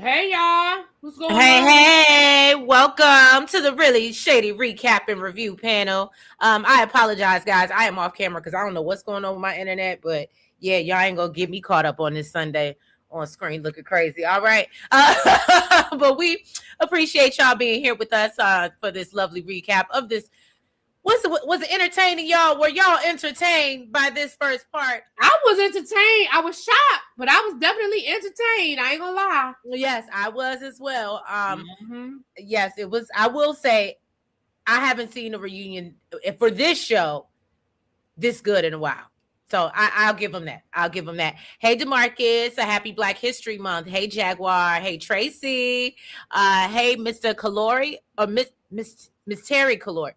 Hey y'all, what's going Hey, on? hey, welcome to the Really Shady Recap and Review panel. I apologize, guys. I am off camera because I don't know what's going on with my internet, but yeah, y'all ain't gonna get me caught up on this Sunday on screen looking crazy. All right. But we appreciate y'all being here with us for this lovely recap of this. Was it entertaining, y'all? Were y'all entertained by this first part? I was entertained. I was shocked, but I was definitely entertained. I ain't gonna lie. Yes, I was as well. Mm-hmm. Yes, it was. I will say I haven't seen a reunion for this show this good in a while. So I'll give them that. I'll give them that. Hey, DeMarcus, a happy Black History Month. Hey, Jaguar. Hey, Tracy. Hey, Mr. Calori or Miss Terry Calori.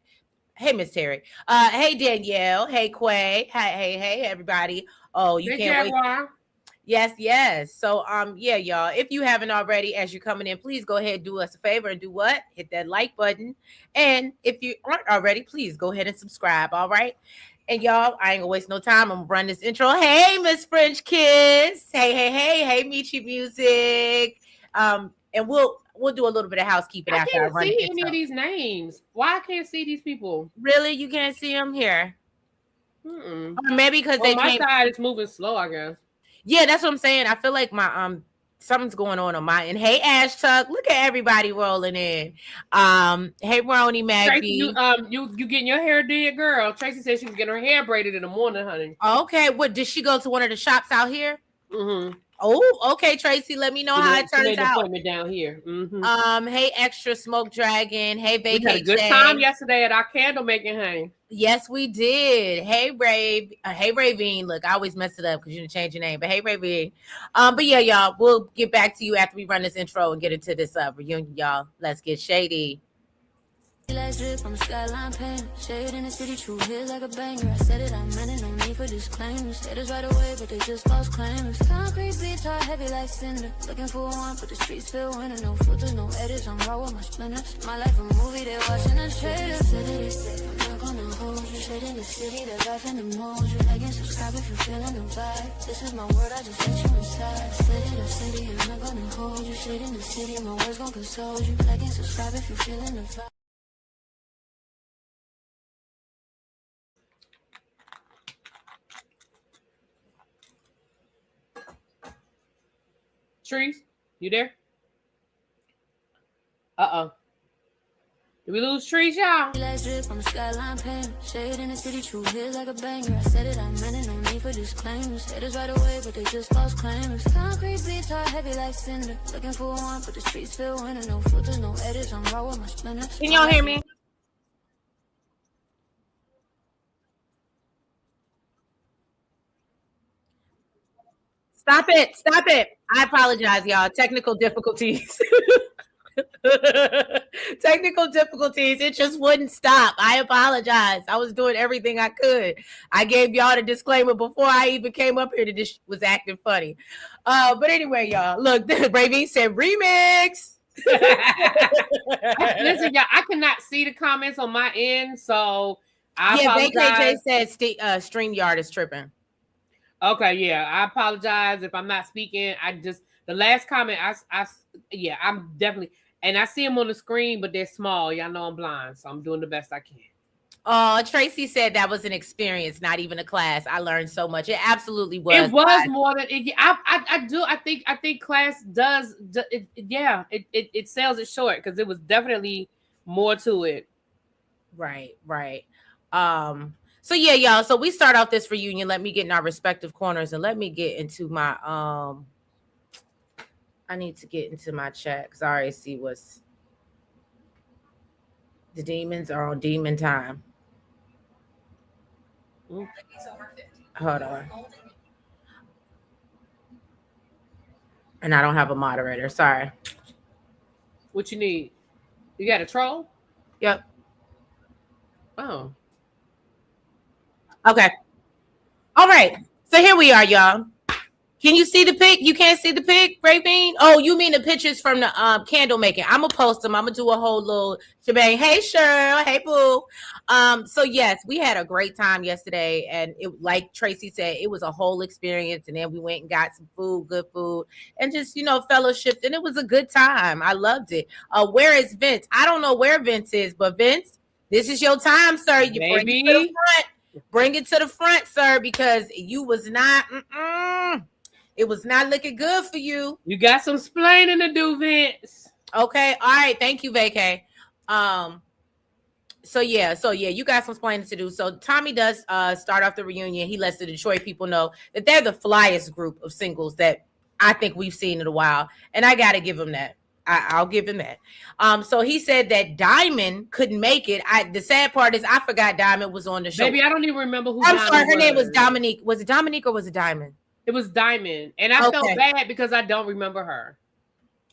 Hey, Miss Terry. Hey, Danielle. Hey, Quay. Hey, everybody. Oh, you Hey can't wait. Jaguar. Yes. So, yeah, y'all. If you haven't already, as you're coming in, please go ahead and do us a favor and do what? Hit that like button. And if you aren't already, please go ahead and subscribe. All right. And y'all, I ain't gonna waste no time. I'm gonna run this intro. Hey, Miss French Kiss. Hey, Michi Music. And we'll do a little bit of housekeeping I after I can't run the see any intro. of these names. Why I can't see these people? Really, you can't see them here, Mm-mm. or maybe because On they my came. side, it's moving slow. I guess. Yeah, that's what I'm saying. I feel like my something's going on my end. Hey, Ash Tuck, look at everybody rolling in. Hey, Roni Tracy, you Magby. you getting your hair did, girl? Tracy said she was getting her hair braided in the morning, honey. Okay, what did she go to one of the shops out here? Mm-hmm. Oh, okay, Tracy. Let me know how it She turns made an out. appointment down here. Mm-hmm. Hey, Extra Smoke Dragon. Hey, We had a Vacate good time Shay. yesterday at our candle making hang. Yes, we did. Hey, Rave. Hey, Ravine. Look, I always mess it up because you didn't change your name. But hey, Ravine. But yeah, y'all, we'll get back to you after we run this intro and get into this reunion, y'all. Let's get shady. Lights drip on the skyline paint. Shade in the city, true hits like a banger. I said it, I meant it, no need for disclaimers. Haters right away, but they just false claimers. Concrete beats are heavy like cinder. Looking for one, but the streets feel winter. No filters, no edits, I'm raw with my splendor. My life a movie, they watching the trailer. I'm not gonna hold you. Shade in the city, the life in the motion. Like and subscribe if you're feeling the vibe. This is my word, I just let you inside. Slid in the city, I'm not gonna hold you. Shade in the city, my words gon' console you. Like and subscribe if you're feeling the vibe. Trees, you there? Uh-oh. Did we lose Trees, y'all? Lights drip on the skyline paint. Shade in the city, true hits like a banger. I said it, I meant it, no need for disclaimers. Haters right away, but they just false claimers. Concrete beats are heavy like cinder. Looking for one, but the streets feel winter. No filters, no edits, I'm raw with my splendor. Can y'all hear me? Stop it. Stop it. I apologize, y'all. Technical difficulties. Technical difficulties. It just wouldn't stop. I apologize. I was doing everything I could. I gave y'all the disclaimer before I even came up here. This was acting funny. But anyway, y'all, look, Ravine said remix. Listen, y'all, I cannot see the comments on my end, so I Yeah, apologize. VKJ said StreamYard is tripping. Okay, yeah, I apologize if I'm not speaking. The last comment, yeah, I'm definitely, and I see them on the screen, but they're small. Y'all know I'm blind, so I'm doing the best I can. Oh, Tracy said that was an experience, not even a class. I learned so much. It absolutely was. It was more than it. I think class does. Yeah, it sells it short because it was definitely more to it. Right. So yeah, y'all. So we start off this reunion. Let me get in our respective corners and let me get into my I need to get into my chat because I already see what's the demons are on demon time. Hold on. And I don't have a moderator. Sorry. What you need? You got a troll? Yep. Oh, Okay. All right. So here we are, y'all. Can you see the pic? You can't see the pic, Ravine? Oh, you mean the pictures from the candle making? I'm gonna post them. I'm gonna do a whole little shebang. Hey, Cheryl. Hey, Boo. So yes, we had a great time yesterday, and it, like Tracy said, it was a whole experience. And then we went and got some food, good food, and just fellowshiped, and it was a good time. I loved it. Where is Vince? I don't know where Vince is, but Vince, this is your time, sir. You bring it to the front. Bring it to the front, sir, because you was not. It was not looking good for you. You got some splaining to do, Vince. Okay. All right. Thank you, Vacay. So yeah, you got some splaining to do. So Tommy does start off the reunion. He lets the Detroit people know that they're the flyest group of singles that I think we've seen in a while. And I gotta give him that. I'll give him that. So he said that Diamond couldn't make it. The sad part is I forgot Diamond was on the show. Baby, I don't even remember who. I'm sorry, her name was Dominique. Was it Dominique or was it Diamond? It was Diamond, and I felt bad because I don't remember her.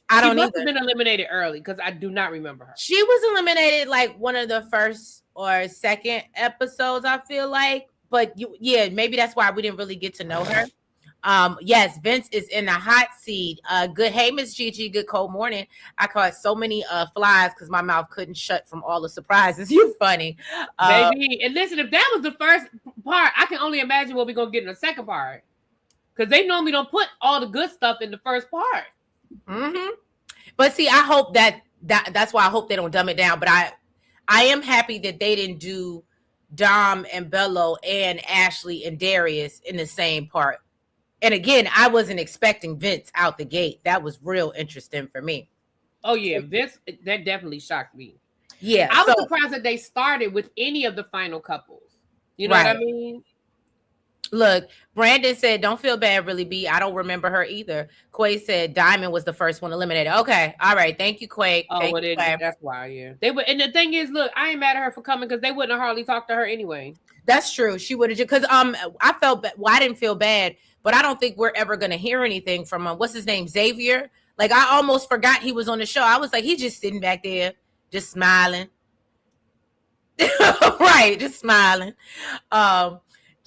I don't She must either. have been eliminated early because I do not remember her. She was eliminated like one of the first or second episodes, I feel like. But maybe that's why we didn't really get to know her. Yes, Vince is in the hot seat. Good. Hey, Miss Gigi. Good cold morning. I caught so many flies because my mouth couldn't shut from all the surprises. You're funny, baby. And listen, if that was the first part, I can only imagine what we're gonna get in the second part. Because they normally don't put all the good stuff in the first part. Mm-hmm. But see, I hope that's why I hope they don't dumb it down. But I am happy that they didn't do Dom and Bello and Ashley and Darius in the same part. And again, I wasn't expecting Vince out the gate. That was real interesting for me. Oh yeah, Vince, that definitely shocked me. Yeah, I was surprised that they started with any of the final couples. You know what I mean? Look, Brandon said, "Don't feel bad, really, B. I don't remember her either." Quay said Diamond was the first one eliminated. Okay, all right, thank you, Quay. Oh, well, that's why, yeah. They would, and the thing is, look, I ain't mad at her for coming because they wouldn't have hardly talked to her anyway. That's true. She would have just because I felt well, I didn't feel bad, but I don't think we're ever gonna hear anything from what's his name, Xavier. Like I almost forgot he was on the show. I was like, he's just sitting back there, just smiling. Right, just smiling.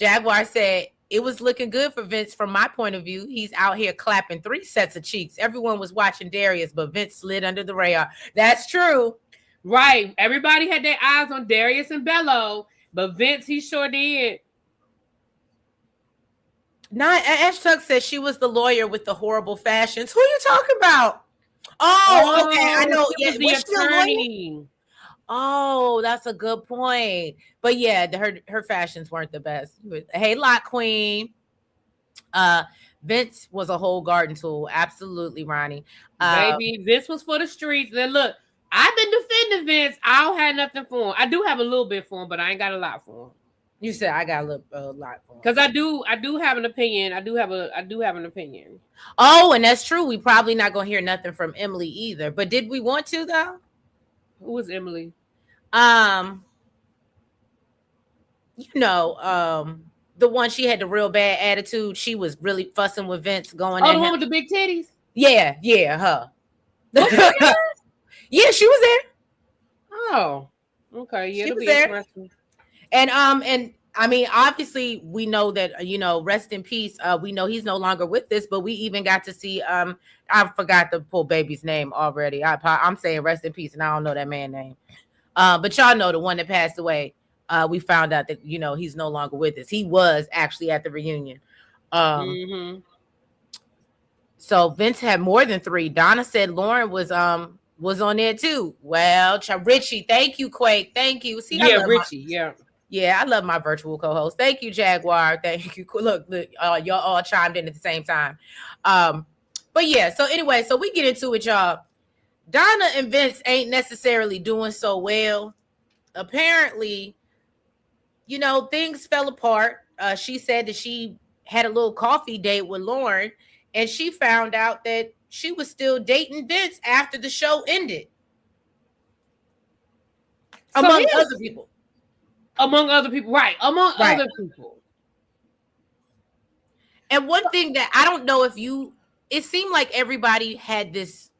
Jaguar said it was looking good for Vince from my point of view. He's out here clapping 3 sets of cheeks. Everyone was watching Darius, but Vince slid under the radar. That's true. Right. Everybody had their eyes on Darius and Bello, but Vince, he sure did. Ash Tuck said she was the lawyer with the horrible fashions. Who are you talking about? Oh, okay. I know. Yeah, the attorney. Oh, that's a good point. But yeah, her fashions weren't the best. Hey, Lot Queen. Vince was a whole garden tool. Absolutely, Ronnie. Baby, Vince was for the streets. Then look, I've been defending Vince. I don't have nothing for him. I do have a little bit for him, but I ain't got a lot for him. You said I got a lot for him. Because I do have an opinion. I do have an opinion. Oh, and that's true. We probably not gonna hear nothing from Emily either. But did we want to though? Who was Emily? The one she had the real bad attitude. She was really fussing with Vince going. Oh, the one with the big titties? Yeah, her. Yeah, she was there. Oh, okay. Yeah, she was there. And I mean, obviously, we know that rest in peace. We know he's no longer with us, but we even got to see. I forgot the poor baby's name already. I'm saying rest in peace, and I don't know that man's name. But y'all know the one that passed away. We found out that he's no longer with us. He was actually at the reunion. So Vince had more than 3. Donna said Lauren was on there too. Well, Richie, thank you, Quake. Thank you. See, Richie, yeah, I love my virtual co-host. Thank you, Jaguar. Thank you. Look, y'all all chimed in at the same time. But yeah, so anyway, so we get into it, y'all. Donna and Vince ain't necessarily doing so well. Apparently, things fell apart. She said that she had a little coffee date with Lauren, and she found out that she was still dating Vince after the show ended. Among other people. Among other people, right. Other people. And one thing that I don't know it seemed like everybody had this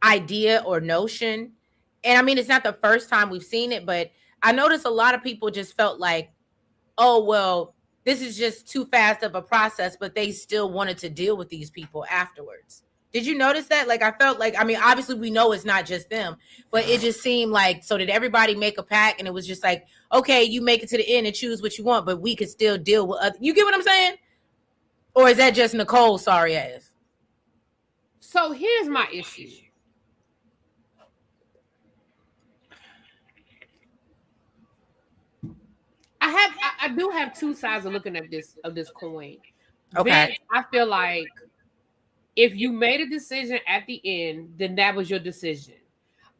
idea or notion. And I mean, it's not the first time we've seen it, but I noticed a lot of people just felt like, oh, well, this is just too fast of a process, but they still wanted to deal with these people afterwards. Did you notice that? Like, I felt like, I mean, obviously we know it's not just them, but it just seemed like, so did everybody make a pact? And it was just like, okay, you make it to the end and choose what you want, but we could still deal with other. You get what I'm saying? Or is that just Nicole sorry ass? So here's my issue. I do have two sides of looking at this coin. Okay. Vince, I feel like if you made a decision at the end, then that was your decision.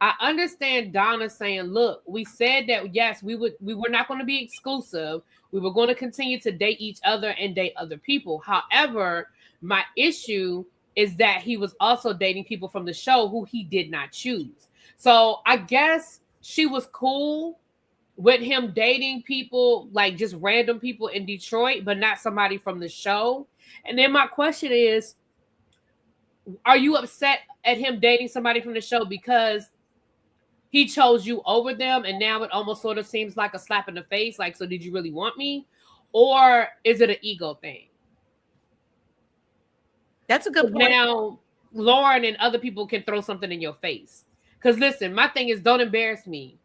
I understand Donna saying, look, we said that yes, we were not going to be exclusive. We were going to continue to date each other and date other people. However, my issue is that he was also dating people from the show who he did not choose. So I guess she was cool with him dating people, like just random people in Detroit, but not somebody from the show. And then my question is, are you upset at him dating somebody from the show because he chose you over them, and now it almost sort of seems like a slap in the face? Like, so did you really want me? Or is it an ego thing? That's a good point. Now, Lauren and other people can throw something in your face. Because listen, my thing is, don't embarrass me.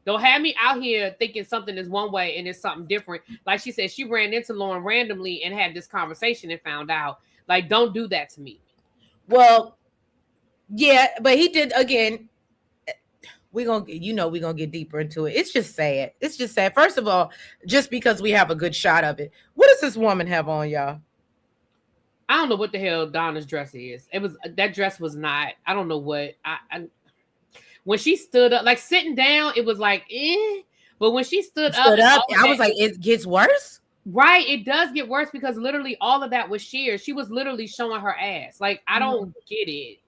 Don't have me out here thinking something is one way and it's something different. Like she said, she ran into Lauren randomly and had this conversation and found out. Like, don't do that to me. Well, yeah, but he did again. We're gonna get deeper into it. It's just sad. It's just sad. First of all, just because we have a good shot of it. What does this woman have on, y'all? I don't know what the hell Donna's dress is. That dress was not. I don't know what. When she stood up, like sitting down, it was like, eh. But when she stood up, I was like, it gets worse. Right, it does get worse because literally all of that was sheer. She was literally showing her ass. Like, I don't get it.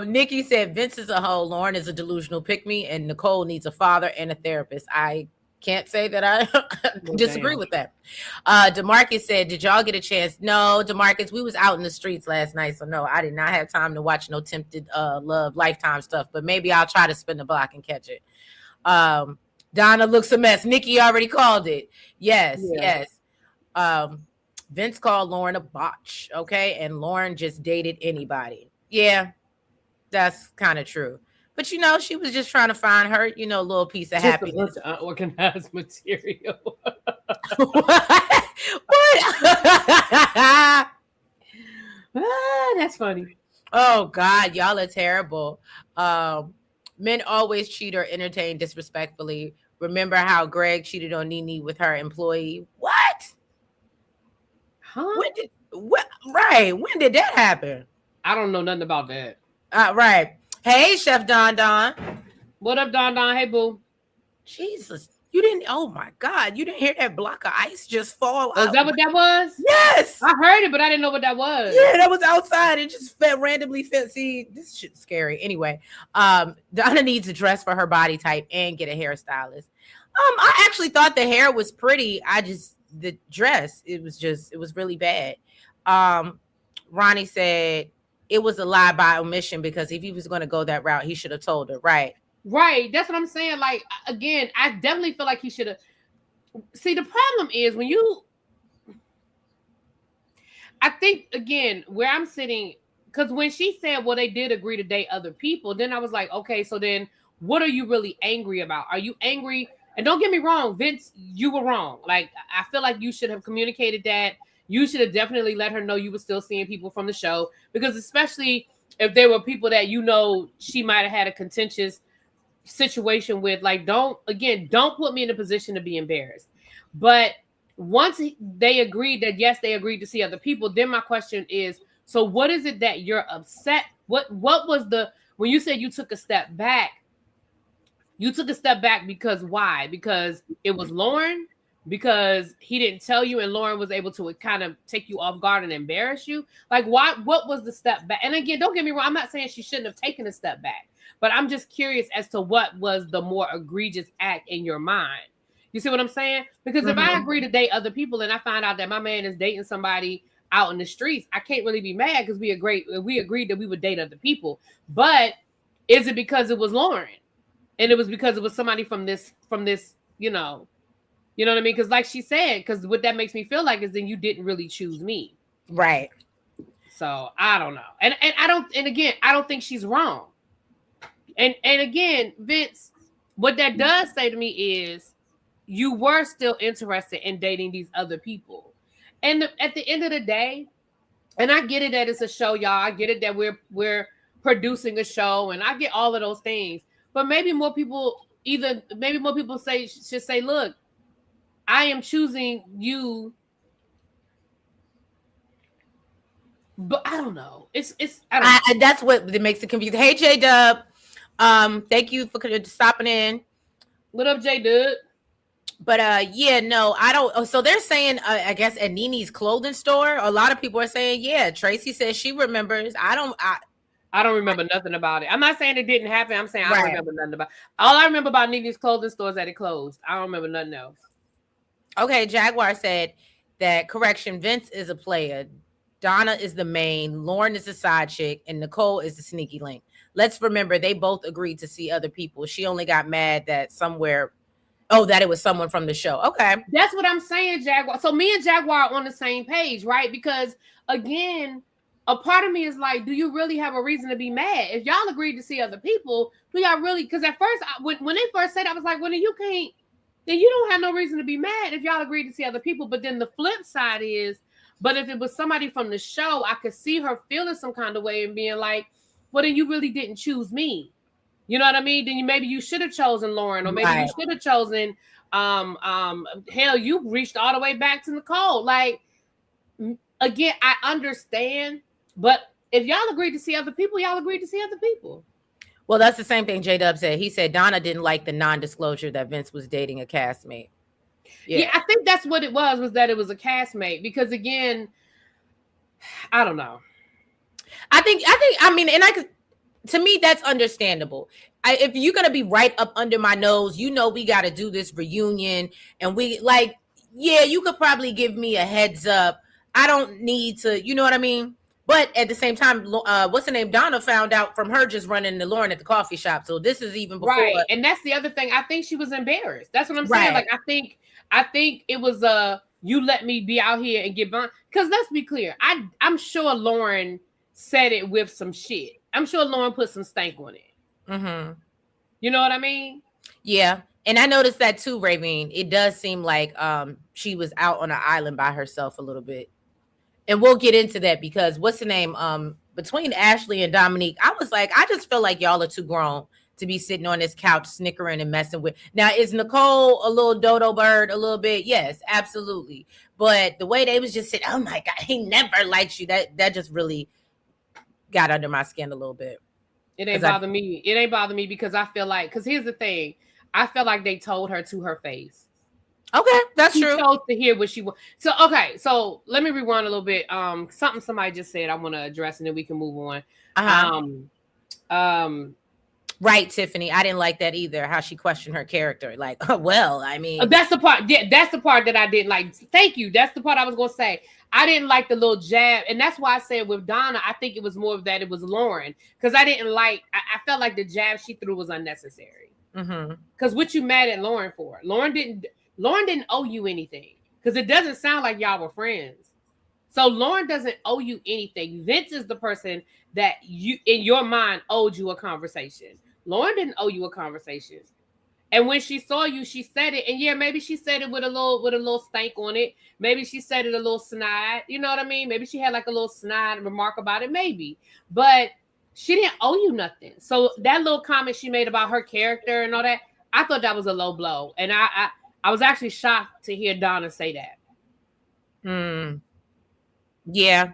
Nikki said Vince is a hoe, Lauren is a delusional pick-me, and Nicole needs a father and a therapist. I can't say that I disagree with that. DeMarcus said, did y'all get a chance? No, DeMarcus, we was out in the streets last night, so no, I did not have time to watch no Tempted Love Lifetime stuff, but maybe I'll try to spin the block and catch it. Donna looks a mess. Nikki already called it. Yes. Vince called Lauren a botch, okay? And Lauren just dated anybody. Yeah, that's kind of true. But, she was just trying to find her, little piece of happiness. Unorganized material. What? That's funny. Oh, God, y'all are terrible. Men always cheat or entertain disrespectfully. Remember how Greg cheated on Nene with her employee? What? Huh? When did that happen? I don't know nothing about that. Right. Hey, Chef Don Don. What up, Don Don? Hey, boo. Jesus. You didn't, oh my God, you didn't hear that block of ice just fall out. Is that what that was? Yes. I heard it, but I didn't know what that was. Yeah, that was outside. It just randomly fit. See, this shit's scary. Anyway, Donna needs a dress for her body type and get a hairstylist. I actually thought the hair was pretty. The dress, it was really bad. Ronnie said it was a lie by omission because if he was going to go that route, he should have told her. Right. That's what I'm saying. Like, again, I definitely feel like he should have. See, the problem is I think, again, where I'm sitting, because when she said, well, they did agree to date other people, then I was like, okay, so then what are you really angry about? Are you angry? And don't get me wrong, Vince, you were wrong. Like, I feel like you should have communicated that. You should have definitely let her know you were still seeing people from the show, because especially if there were people that she might have had a contentious situation with, like, don't put me in a position to be embarrassed. But once they agreed that, yes, they agreed to see other people, then my question is, so what is it that you're upset? What was when you said you took a step back? You took a step back because why? Because it was Lauren? Because he didn't tell you and Lauren was able to kind of take you off guard and embarrass you? Like, why? What was the step back? And again, don't get me wrong, I'm not saying she shouldn't have taken a step back, but I'm just curious as to what was the more egregious act in your mind. You see what I'm saying? Because if I agree to date other people and I find out that my man is dating somebody out in the streets, I can't really be mad because we agreed that we would date other people. But is it because it was Lauren? And it was because it was somebody from this, You know what I mean? Because like she said, because what that makes me feel like is then you didn't really choose me. Right. So I don't know. And I don't, and again, I don't think she's wrong. And again, Vince, what that does say to me is you were still interested in dating these other people. And at the end of the day, and I get it that it's a show, y'all. I get it that we're producing a show, and I get all of those things. But maybe more people should say, look, I am choosing you. But I don't know. It's I don't know. That's what makes it confusing. Hey J Dub, thank you for stopping in. What up, J Dub? But yeah, no, I don't. So they're saying, I guess at Nini's clothing store, a lot of people are saying, yeah, Tracy says she remembers. I don't remember nothing about it. I'm not saying it didn't happen. I'm saying I don't remember nothing about it. All I remember about Nini's clothing store is that it closed. I don't remember nothing else. Okay, Jaguar said that correction, Vince is a player. Donna is the main, Lauren is the side chick, and Nicole is the sneaky link. Let's remember they both agreed to see other people. She only got mad that that it was someone from the show. Okay. That's what I'm saying, Jaguar. So me and Jaguar are on the same page, right? Because again, a part of me is like, do you really have a reason to be mad? If y'all agreed to see other people, do y'all really? Because at first, when they first said, I was like, well, then you can't, then you don't have no reason to be mad if y'all agreed to see other people. But then the flip side is, but if it was somebody from the show, I could see her feeling some kind of way and being like, well, then you really didn't choose me. You know what I mean? Then maybe you should have chosen Lauren, or maybe you should have chosen hell, you reached all the way back to Nicole. Like, again, I understand, but if y'all agreed to see other people, y'all agreed to see other people. Well, that's the same thing J-Dub said. He said Donna didn't like the non-disclosure that Vince was dating a castmate. Yeah, I think that's what it was that it was a castmate. Because again, I don't know. I mean, and I could, to me, that's understandable. If you're going to be right up under my nose, we got to do this reunion. And you could probably give me a heads up. I don't need to, you know what I mean? But at the same time, what's her name? Donna found out from her just running into Lauren at the coffee shop. So this is even before. Right. And that's the other thing. I think she was embarrassed. That's what I'm saying. Like, I think it was you let me be out here and get burned. Because let's be clear. I'm sure Lauren said it with some shit. I'm sure Lauren put some stank on it. Mm-hmm. You know what I mean? Yeah. And I noticed that too, Ravine. It does seem like she was out on an island by herself a little bit. And we'll get into that because what's the name? Between Ashley and Dominique, I was like, I just feel like y'all are too grown to be sitting on this couch snickering and messing with. Now, is Nicole a little dodo bird a little bit? Yes, absolutely. But the way they was just sitting, oh my God, he never likes you. That just really got under my skin a little bit. It ain't bother me. It ain't bother me because I feel like, because here's the thing. I feel like they told her to her face. Okay, that's true. She chose to hear what she was. So, okay, so let me rewind a little bit. Something somebody just said I want to address, and then we can move on. Right, Tiffany. I didn't like that either. How she questioned her character. Like, well, I mean, that's the part. Yeah, that's the part that I didn't like. Thank you. That's the part I was gonna say. I didn't like the little jab, and that's why I said with Donna, I think it was more of that it was Lauren, because I didn't like. I felt like the jab she threw was unnecessary. Because what you mad at Lauren for? Lauren didn't owe you anything, because it doesn't sound like y'all were friends. So Lauren doesn't owe you anything. Vince is the person that you, in your mind, owed you a conversation. Lauren didn't owe you a conversation. And when she saw you, she said it. And yeah, maybe she said it with a little stank on it. Maybe she said it a little snide. You know what I mean? Maybe she had like a little snide remark about it. Maybe. But she didn't owe you nothing. So that little comment she made about her character and all that, I thought that was a low blow. And I was actually shocked to hear Donna say that. Yeah.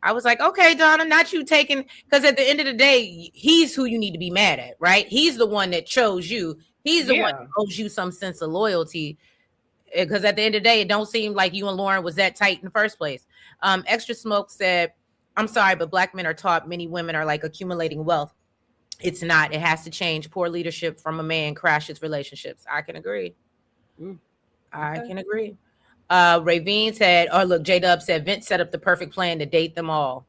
I was like, okay, Donna, not you taking, because at the end of the day, he's who you need to be mad at, right? He's the one that chose you. He's the one that owes you some sense of loyalty. Because at the end of the day, it don't seem like you and Lauren was that tight in the first place. Extra Smoke said, I'm sorry, but Black men are taught many women are like accumulating wealth. It's not. It has to change. Poor leadership from a man crashes relationships. I can agree. I can agree. Ravine said, oh, look, J-Dub said, Vince set up the perfect plan to date them all.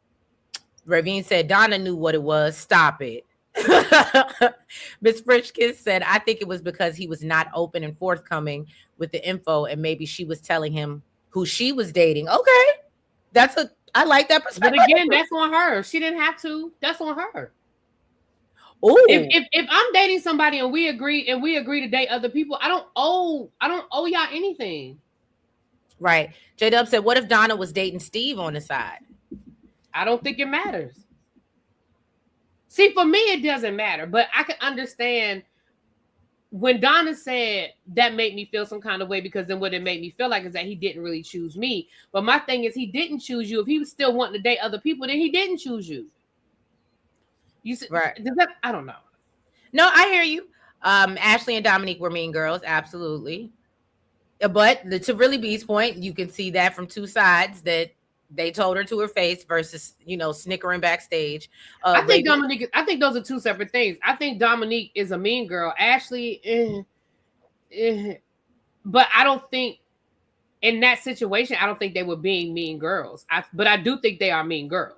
Ravine said, Donna knew what it was. Stop it. Miss Frischkis said, I think it was because he was not open and forthcoming with the info, and maybe she was telling him who she was dating. Okay. I like that But perspective. again, that's on her. She didn't have to. That's on her. Ooh. If I'm dating somebody and we agree to date other people, I don't owe y'all anything. Right. J Dub said, what if Donna was dating Steve on the side? I don't think it matters. See, for me, it doesn't matter, but I can understand when Donna said that made me feel some kind of way, because then what it made me feel like is that he didn't really choose me. But my thing is, he didn't choose you. If he was still wanting to date other people, then he didn't choose you. You said, Right. I don't know. No, I hear you. Ashley and Dominique were mean girls, absolutely. But to really B's point, you can see that from two sides, that they told her to her face versus, snickering backstage. I think Dominique. I think those are two separate things. I think Dominique is a mean girl. Ashley, but I don't think in that situation, I don't think they were being mean girls. But I do think they are mean girls.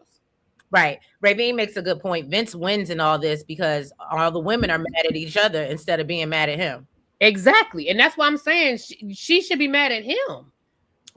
Right. Ray Bean makes a good point. Vince wins in all this because all the women are mad at each other instead of being mad at him. Exactly. And that's why I'm saying she should be mad at him.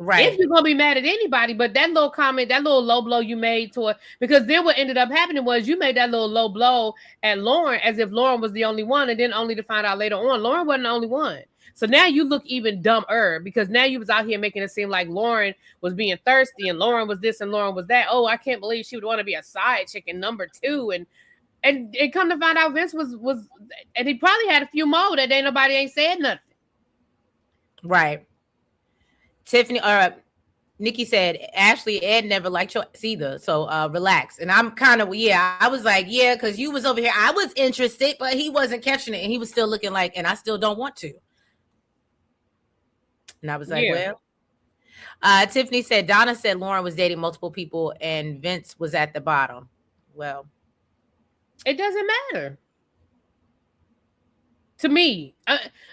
Right. If you're going to be mad at anybody, but that little comment, that little low blow you made to her, because then what ended up happening was you made that little low blow at Lauren as if Lauren was the only one, and then only to find out later on, Lauren wasn't the only one. So now you look even dumber because now you was out here making it seem like Lauren was being thirsty and Lauren was this and Lauren was that. Oh, I can't believe she would want to be a side chicken number two. And it come to find out Vince was, and he probably had a few more that nobody ain't said nothing. Right. Tiffany, Nikki said, Ashley, Ed never liked your either. So relax. And I'm kind of, I was like, because you was over here. I was interested, but he wasn't catching it. And he was still looking like, and I still don't want to. And I was like, well. Tiffany said, Donna said Lauren was dating multiple people and Vince was at the bottom. Well. It doesn't matter. To me,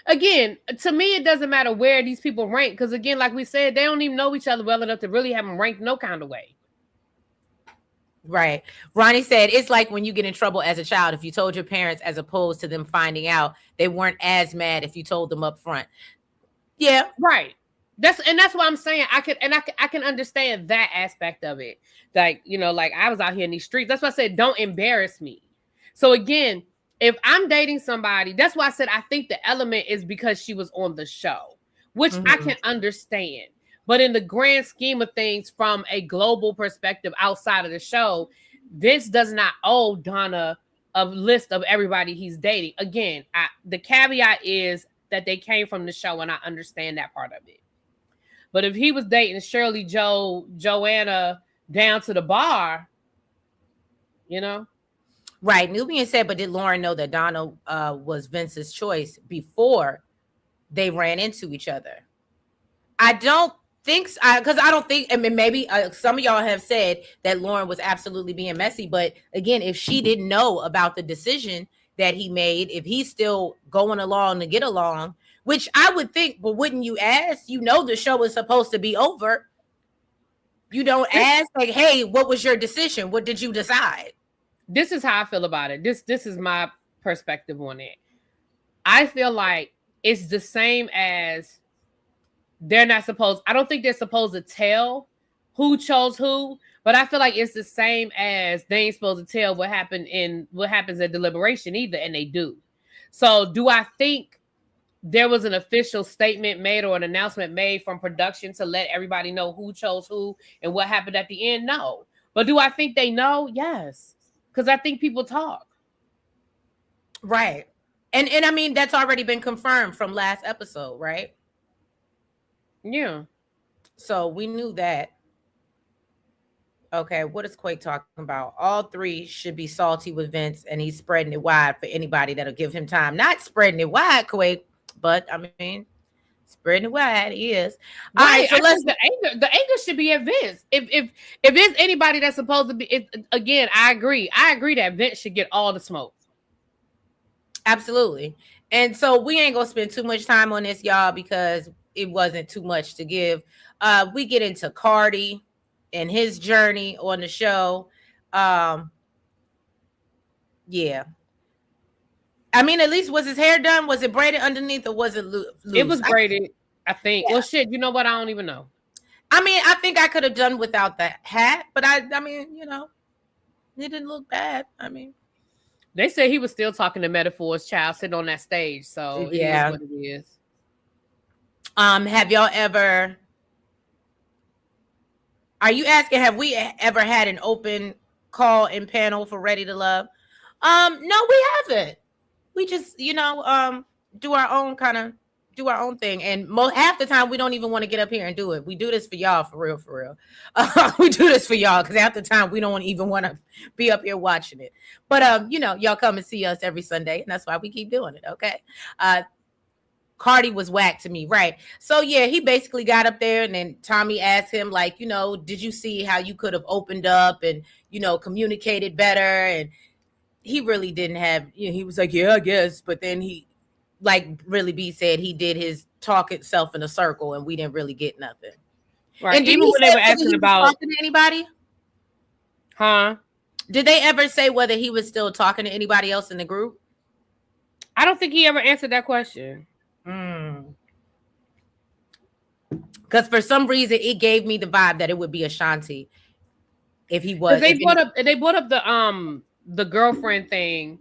again, it doesn't matter where these people rank. Because again, like we said, they don't even know each other well enough to really have them ranked no kind of way. Right. Ronnie said, it's like when you get in trouble as a child. If you told your parents as opposed to them finding out, they weren't as mad if you told them up front. Yeah. Right. That's why I'm saying I can understand that aspect of it. Like, like I was out here in these streets. That's why I said, don't embarrass me. So again, if I'm dating somebody, that's why I said I think the element is because she was on the show, which I can understand. But in the grand scheme of things, from a global perspective outside of the show, this does not owe Donna a list of everybody he's dating. Again, the caveat is that they came from the show, and I understand that part of it. But if he was dating Shirley, Joanna down to the bar, Right. Nubian said, but did Lauren know that Donna was Vince's choice before they ran into each other? I don't think so, because I don't think, I mean, maybe some of y'all have said that Lauren was absolutely being messy. But again, if she didn't know about the decision that he made, if he's still going along to get along, which I would think, but wouldn't you ask? The show is supposed to be over. You don't ask, like, hey, what was your decision? What did you decide? This is how I feel about it. This is my perspective on it. I feel like it's the same as I don't think they're supposed to tell who chose who, but I feel like it's the same as they ain't supposed to tell what happens at deliberation either, and they do. So do I think there was an official statement made or an announcement made from production to let everybody know who chose who and what happened at the end? No. But do I think they know? Yes. Because I think people talk. Right. And I mean, that's already been confirmed from last episode, right? Yeah. So we knew that. Okay, what is Quake talking about? All three should be salty with Vince, and he's spreading it wide for anybody that'll give him time. Not spreading it wide, Quake, but I mean, spreading it wide, he is. Right. All right, so the anger should be at Vince. If it's anybody that's supposed to be, again, I agree. I agree that Vince should get all the smoke. Absolutely. And so we ain't gonna spend too much time on this, y'all, because it wasn't too much to give. We get into Cardi and his journey on the show. Yeah. I mean, at least was his hair done? Was it braided underneath or was it loose? It was braided, I think. Yeah. Well, shit, you know what? I don't even know. I mean, I think I could have done without the hat, but I mean, you know, it didn't look bad. I mean, they said he was still talking to Metaphor's child sitting on that stage. So yeah, it is what it is. Have y'all ever? Are you asking? Have we ever had an open call and panel for Ready to Love? No, we haven't. We just, you know, do our own thing, and half the time we don't even want to get up here and do it. We do this for y'all, for real. We do this for y'all because half the time we don't even want to be up here watching it. But you know, y'all come and see us every Sunday, and that's why we keep doing it. Okay. Cardi was whack to me, right? So yeah, he basically got up there, and then Tommy asked him, like, you know, did you see how you could have opened up and, you know, communicated better? And he really didn't have, you know, he was like, yeah, I guess. But then he, like really B said, he did his talk itself in a circle, and we didn't really get nothing. Right. And even when they were asking about talking to anybody, huh? Did they ever say whether he was still talking to anybody else in the group? I don't think he ever answered that question. Because for some reason it gave me the vibe that it would be Ashanti if he was. They brought up the girlfriend thing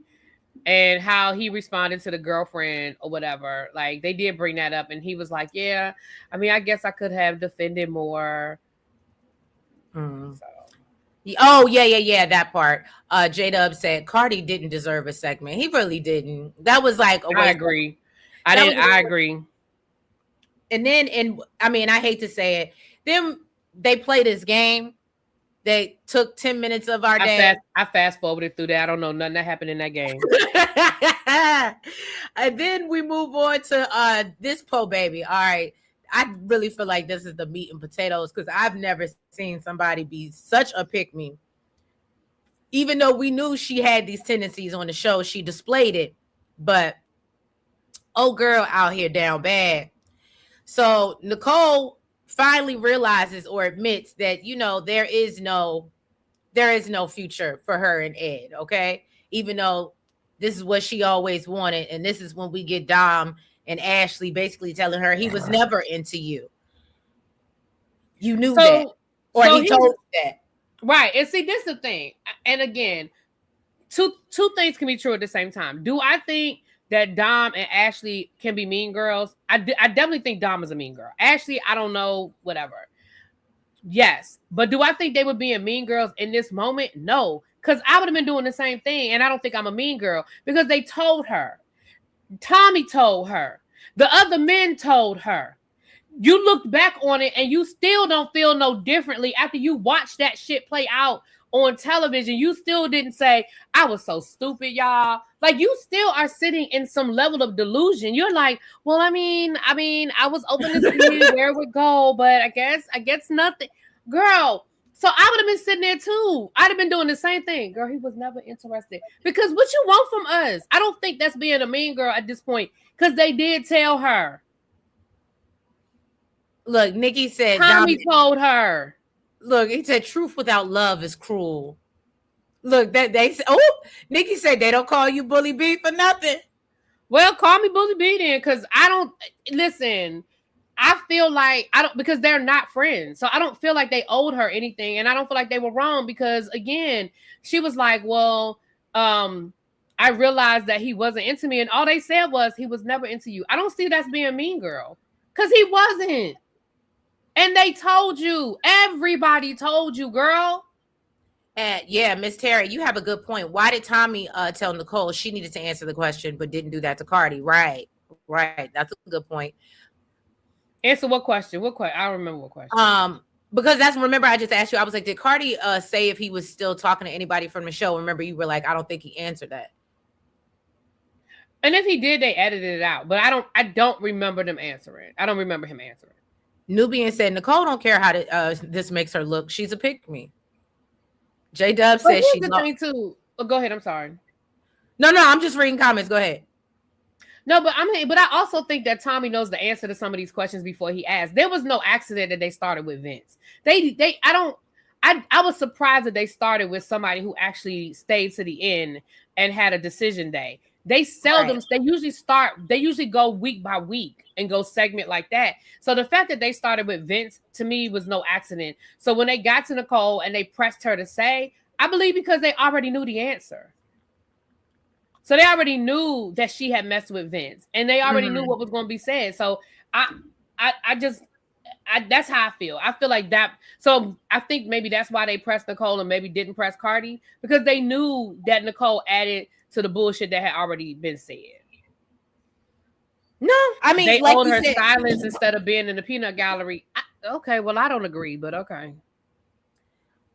and how he responded to the girlfriend or whatever. Like they did bring that up, and he was like, "Yeah, I mean, I guess I could have defended more." So. Oh yeah, that part. J-Dub said Cardi didn't deserve a segment. He really didn't. That was like a I agree. I agree. And then, I mean, I hate to say it, then they played this game. They took 10 minutes of our day. I fast forwarded through that. I don't know nothing that happened in that game. And then we move on to this po baby. All right. I really feel like this is the meat and potatoes because I've never seen somebody be such a pick-me. Even though we knew she had these tendencies on the show, she displayed it. But, oh, girl out here down bad. So Nicole finally realizes or admits that, you know, there is no future for her and Ed, okay? Even though this is what she always wanted, and this is when we get Dom and Ashley basically telling her he was never into you. You knew that. Or he told that. Right. And see, this is the thing. And again, two things can be true at the same time. Do I think that Dom and Ashley can be mean girls? I definitely think Dom is a mean girl. Ashley, I don't know, whatever. Yes. But do I think they were being mean girls in this moment? No. Because I would have been doing the same thing, and I don't think I'm a mean girl because they told her. Tommy told her. The other men told her. You look back on it, and you still don't feel no differently after you watch that shit play out on television. You still didn't say, I was so stupid, y'all. Like, you still are sitting in some level of delusion. You're like, well, I mean, I was open to see where it would go, but I guess nothing. Girl, so I would have been sitting there too. I'd have been doing the same thing. Girl, he was never interested. Because what you want from us? I don't think that's being a mean girl at this point. Because they did tell her. Look, Nikki said Tommy told her. Look, he said truth without love is cruel. Look, that they said, Nikki said they don't call you Bully B for nothing. Well, call me Bully B then, because I don't listen. I feel like because they're not friends. So I don't feel like they owed her anything. And I don't feel like they were wrong because, again, she was like, well, I realized that he wasn't into me. And all they said was he was never into you. I don't see that's being a mean girl because he wasn't. And they told you. Everybody told you, girl. Yeah, Miss Terry, you have a good point. Why did Tommy tell Nicole she needed to answer the question but didn't do that to Cardi? Right. That's a good point. Answer what question? What question? I don't remember what question. Because remember I just asked you. I was like, did Cardi say if he was still talking to anybody from the show? Remember, you were like, I don't think he answered that. And if he did, they edited it out. But I don't remember them answering. I don't remember him answering. Nubian said Nicole don't care how this makes her look. She's a pick-me. J-Dub says she's the thing too. Oh, go ahead. I'm sorry. No, I'm just reading comments. Go ahead. No, but I also think that Tommy knows the answer to some of these questions before he asked. There was no accident that they started with Vince. I was surprised that they started with somebody who actually stayed to the end and had a decision day. They seldom, they usually go week by week and go segment like that. So the fact that they started with Vince to me was no accident. So when they got to Nicole and they pressed her to say, I believe because they already knew the answer. So they already knew that she had messed with Vince and they already knew what was going to be said. So that's how I feel. I feel like that. So I think maybe that's why they pressed Nicole and maybe didn't press Cardi, because they knew that Nicole added to the bullshit that had already been said. No, I mean, they like owed her said, silence instead of being in the peanut gallery. Okay, well, I don't agree, but okay.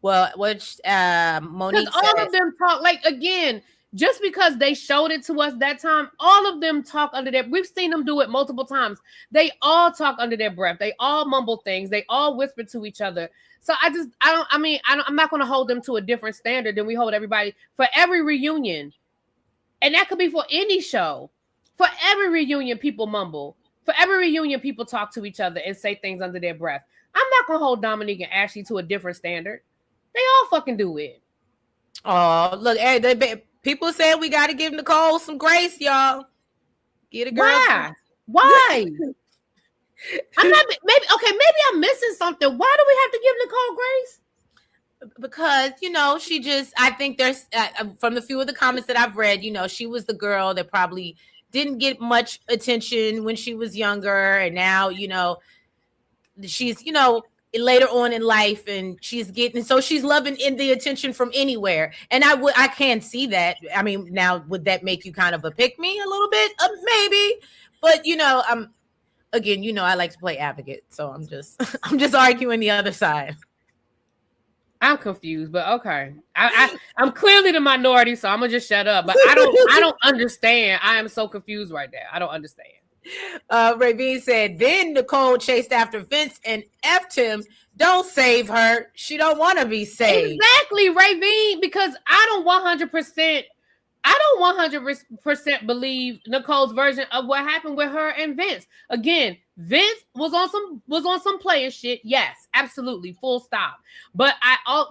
Well, which Monique said, all of them talk like, again, just because they showed it to us that time, all of them talk under their. We've seen them do it multiple times. They all talk under their breath. They all mumble things. They all whisper to each other. So I'm not going to hold them to a different standard than we hold everybody for every reunion. And that could be for any show. For every reunion, people mumble. For every reunion, people talk to each other and say things under their breath. I'm not going to hold Dominique and Ashley to a different standard. They all fucking do it. Oh, look, hey, people said we got to give Nicole some grace, y'all. Get a girl. Why? I'm not, maybe I'm missing something. Why do we have to give Nicole grace? Because, she just, I think there's, from the few of the comments that I've read, she was the girl that probably didn't get much attention when she was younger. And now, she's, later on in life and she's loving in the attention from anywhere. And I can see that. I mean, now, would that make you kind of a pick me a little bit? Maybe. But, again, I like to play advocate. So I'm just arguing the other side. I'm confused, but okay. I'm clearly the minority, so I'm gonna just shut up. But I don't understand. I am so confused right now. I don't understand. Ravine said, then Nicole chased after Vince and effed him. Don't save her. She don't want to be saved. Exactly, Ravine, because I don't 100% believe Nicole's version of what happened with her and Vince. Again, Vince was on some player shit. Yes, absolutely, full stop. But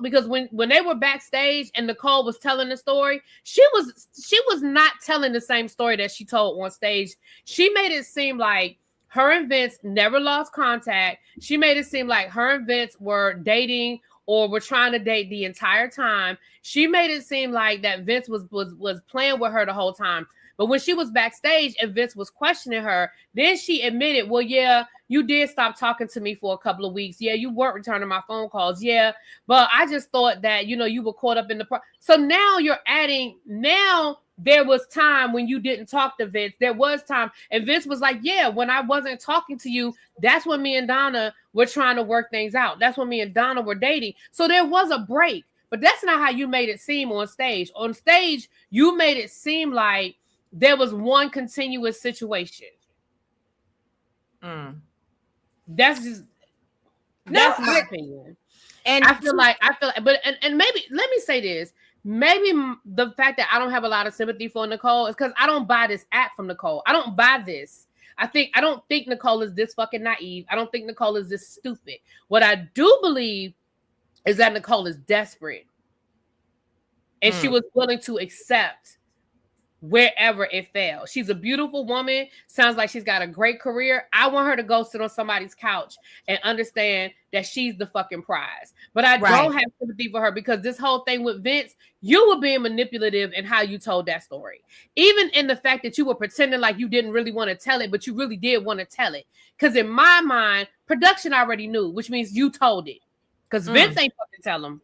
because when they were backstage and Nicole was telling the story, she was not telling the same story that she told on stage. She made it seem like her and Vince never lost contact. She made it seem like her and Vince were dating or were trying to date the entire time. She made it seem like that Vince was playing with her the whole time. But when she was backstage and Vince was questioning her, then she admitted, well, yeah, you did stop talking to me for a couple of weeks. Yeah, you weren't returning my phone calls. Yeah, but I just thought that, you were caught up in so now you're adding, now there was time when you didn't talk to Vince. There was time. And Vince was like, yeah, when I wasn't talking to you, that's when me and Donna were trying to work things out. That's when me and Donna were dating. So there was a break. But that's not how you made it seem on stage. On stage, you made it seem like there was one continuous situation. That's my opinion. And I feel like, but maybe, let me say this. Maybe the fact that I don't have a lot of sympathy for Nicole is because I don't buy this act from Nicole. I don't buy this. I don't think Nicole is this fucking naive. I don't think Nicole is this stupid. What I do believe is that Nicole is desperate. And she was willing to accept wherever it fell. She's a beautiful woman. Sounds like she's got a great career. I want her to go sit on somebody's couch and understand that she's the fucking prize. But I don't have sympathy for her because this whole thing with Vince, you were being manipulative in how you told that story. Even in the fact that you were pretending like you didn't really want to tell it, but you really did want to tell it. Because in my mind, production already knew, which means you told it. Because Vince ain't fucking tell him.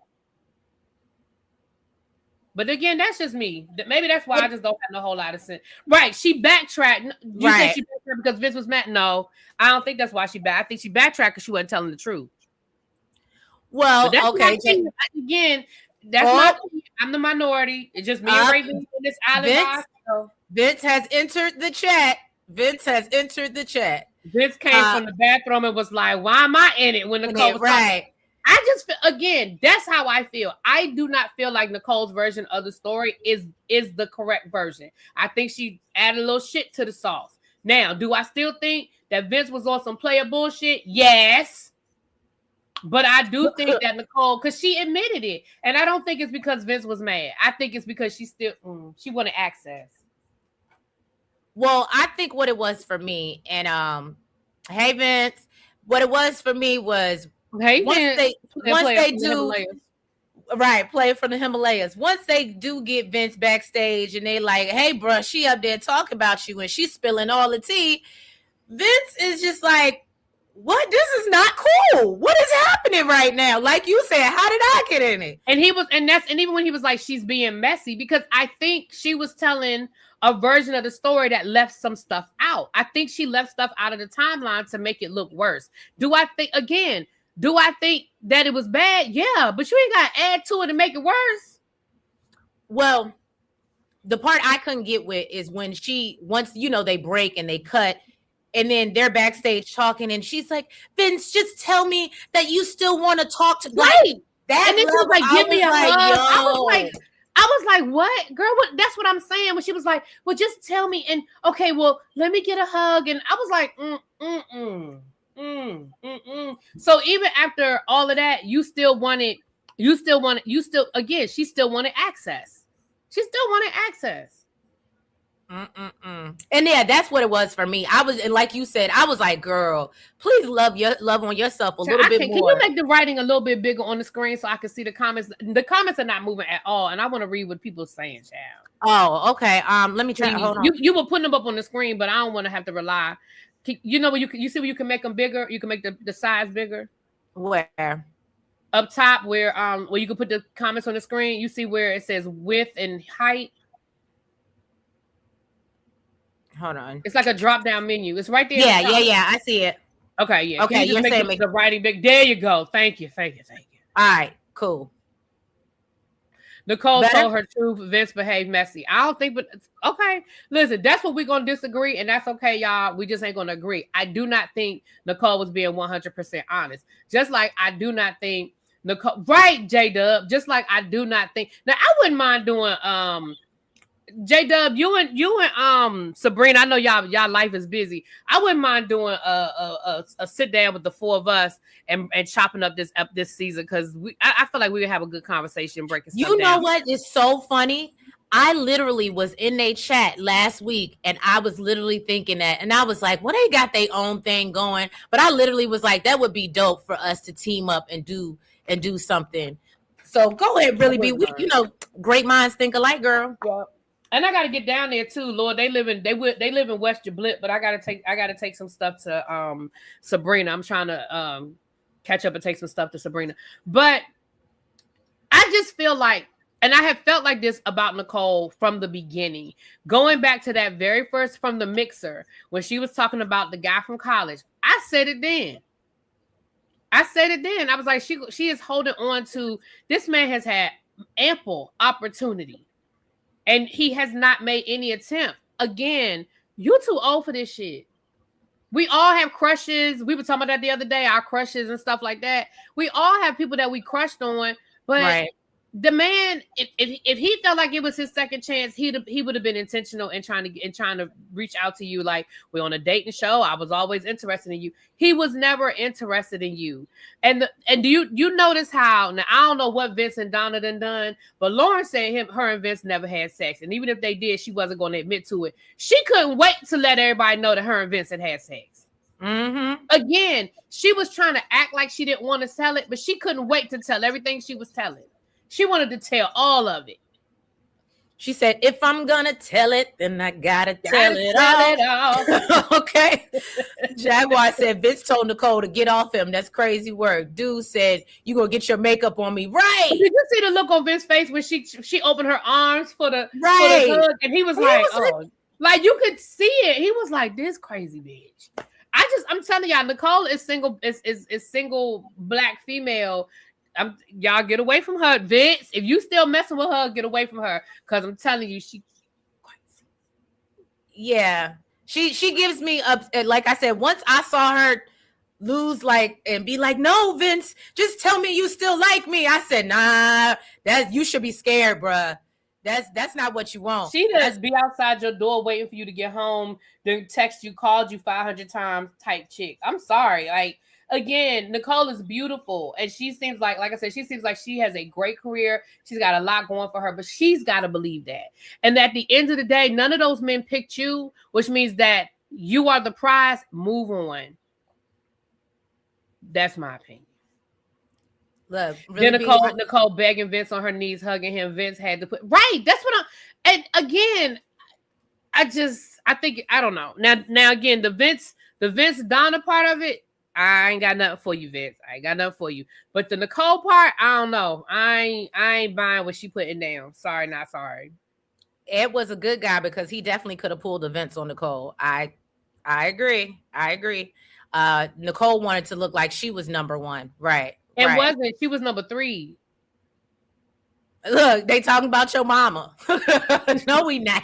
But again, that's just me. Maybe that's why I just don't have no whole lot of sense. Right. She backtracked. You said she backtracked because Vince was mad. No, I don't think that's why she backtracked. I think she backtracked because she wasn't telling the truth. Well, okay. Again, that's my opinion. I'm the minority. It's just me and Raven in this island. Vince has entered the chat. Vince came from the bathroom and was like, why am I in it when Nicole was talking? I just feel, again, that's how I feel. I do not feel like Nicole's version of the story is the correct version. I think she added a little shit to the sauce. Now, do I still think that Vince was on some player bullshit? Yes. But I do think that Nicole, because she admitted it. And I don't think it's because Vince was mad. I think it's because she still, she wanted access. Well, I think what it was for me, and hey Vince, what it was for me was Hey, once Vince, they once play they from the do Himalayas. right, play from the Himalayas. Once they do get Vince backstage and they like, hey, bro, she up there talking about you and she's spilling all the tea. Vince is just like, what? This is not cool. What is happening right now? Like you said, how did I get in it? And he was, and even when he was like, she's being messy, because I think she was telling a version of the story that left some stuff out. I think she left stuff out of the timeline to make it look worse. Do I think that it was bad? Yeah, but you ain't got to add to it and make it worse. Well, the part I couldn't get with is when once they break and they cut, and then they're backstage talking, and she's like, Vince, just tell me that you still want to talk to right. That and then she was like, give me a hug. Yo. I was like, what? Girl, what? That's what I'm saying. When she was like, well, just tell me. And okay, well, let me get a hug. And I was like, So even after all of that, she still wanted access. She still wanted access. And yeah, that's what it was for me. And like you said, I was like, girl, please love on yourself a little bit more. Can you make the writing a little bit bigger on the screen so I can see the comments? The comments are not moving at all, and I want to read what people are saying, child. Oh, okay. Let me try. Hold on. You were putting them up on the screen, but I don't want to have to rely. You know, you see where you can make them bigger. You can make the size bigger. Where? Up top, where you can put the comments on the screen. You see where it says width and height. Hold on. It's like a drop down menu. It's right there. Yeah. I see it. Okay, yeah. Okay, you're saying the writing big. There you go. Thank you. All right, cool. Nicole told her truth. Vince behaved messy. I don't think, but okay. Listen, that's what we're gonna disagree, and that's okay, y'all. We just ain't gonna agree. I do not think Nicole was being 100% honest. Just like I do not think Nicole, right, J-Dub. Just like I do not think. Now I wouldn't mind doing J-Dub, you and Sabrina, I know y'all life is busy. I wouldn't mind doing a sit down with the four of us and chopping up this season, because I feel like we would have a good conversation breaking stuff down. You know what is so funny? I literally was in their chat last week and I was literally thinking that, and I was like, well, they got their own thing going, but I literally was like, that would be dope for us to team up and do something. So go ahead, really be, great minds think alike, girl. Yeah. And I got to get down there too, Lord. They live in West Jablit, but I got to take some stuff to Sabrina. I'm trying to catch up and take some stuff to Sabrina. But I just feel like, and I have felt like this about Nicole from the beginning, going back to that very first from the mixer when she was talking about the guy from college. I said it then. I was like, she is holding on to, this man has had ample opportunity. And he has not made any attempt. Again, you too old for this shit. We all have crushes. We were talking about that the other day, our crushes and stuff like that. We all have people that we crushed on, but right. The man, if he felt like it was his second chance, he would have been intentional in trying to reach out to you. Like, we're on a dating show. I was always interested in you. He was never interested in you. And do you notice how, now I don't know what Vince and Donna done, but Lauren said her and Vince never had sex. And even if they did, she wasn't going to admit to it. She couldn't wait to let everybody know that her and Vince had sex. Mm-hmm. Again, she was trying to act like she didn't want to tell it, but she couldn't wait to tell everything she was telling. She wanted to tell all of it. She said, if I'm going to tell it, then I got to tell it all. Okay. Jaguar said, Vince told Nicole to get off him. That's crazy work. Dude said, you going to get your makeup on me. Right. Did you see the look on Vince's face when she opened her arms for the hug? And he was like, you could see it. He was like, this crazy bitch. I'm telling y'all, Nicole is single, is single black female. Y'all get away from her, Vince. If you still messing with her, get away from her. Because I'm telling you, she crazy. Yeah, she gives me up. Like I said, once I saw her lose, and be like, no, Vince, just tell me you still like me. I said, nah, you should be scared, bruh. That's not what you want. She does be outside your door waiting for you to get home, then text you, called you 500 times type chick. I'm sorry, again, Nicole is beautiful, and she seems like I said, she seems like she has a great career. She's got a lot going for her, but she's got to believe that. And at the end of the day, none of those men picked you, which means that you are the prize. Move on. That's my opinion. Look, really then Nicole begging Vince on her knees, hugging him. Vince had to put right. That's what I'm. And again, I think I don't know. Now again, the Vince Donna part of it, I ain't got nothing for you, Vince. I ain't got nothing for you. But the Nicole part, I don't know. I ain't buying what she putting down. Sorry, not sorry. Ed was a good guy because he definitely could have pulled the Vince on Nicole. I agree. Nicole wanted to look like she was number one, right? And wasn't. She was number 3. Look, they talking about your mama. No, we not.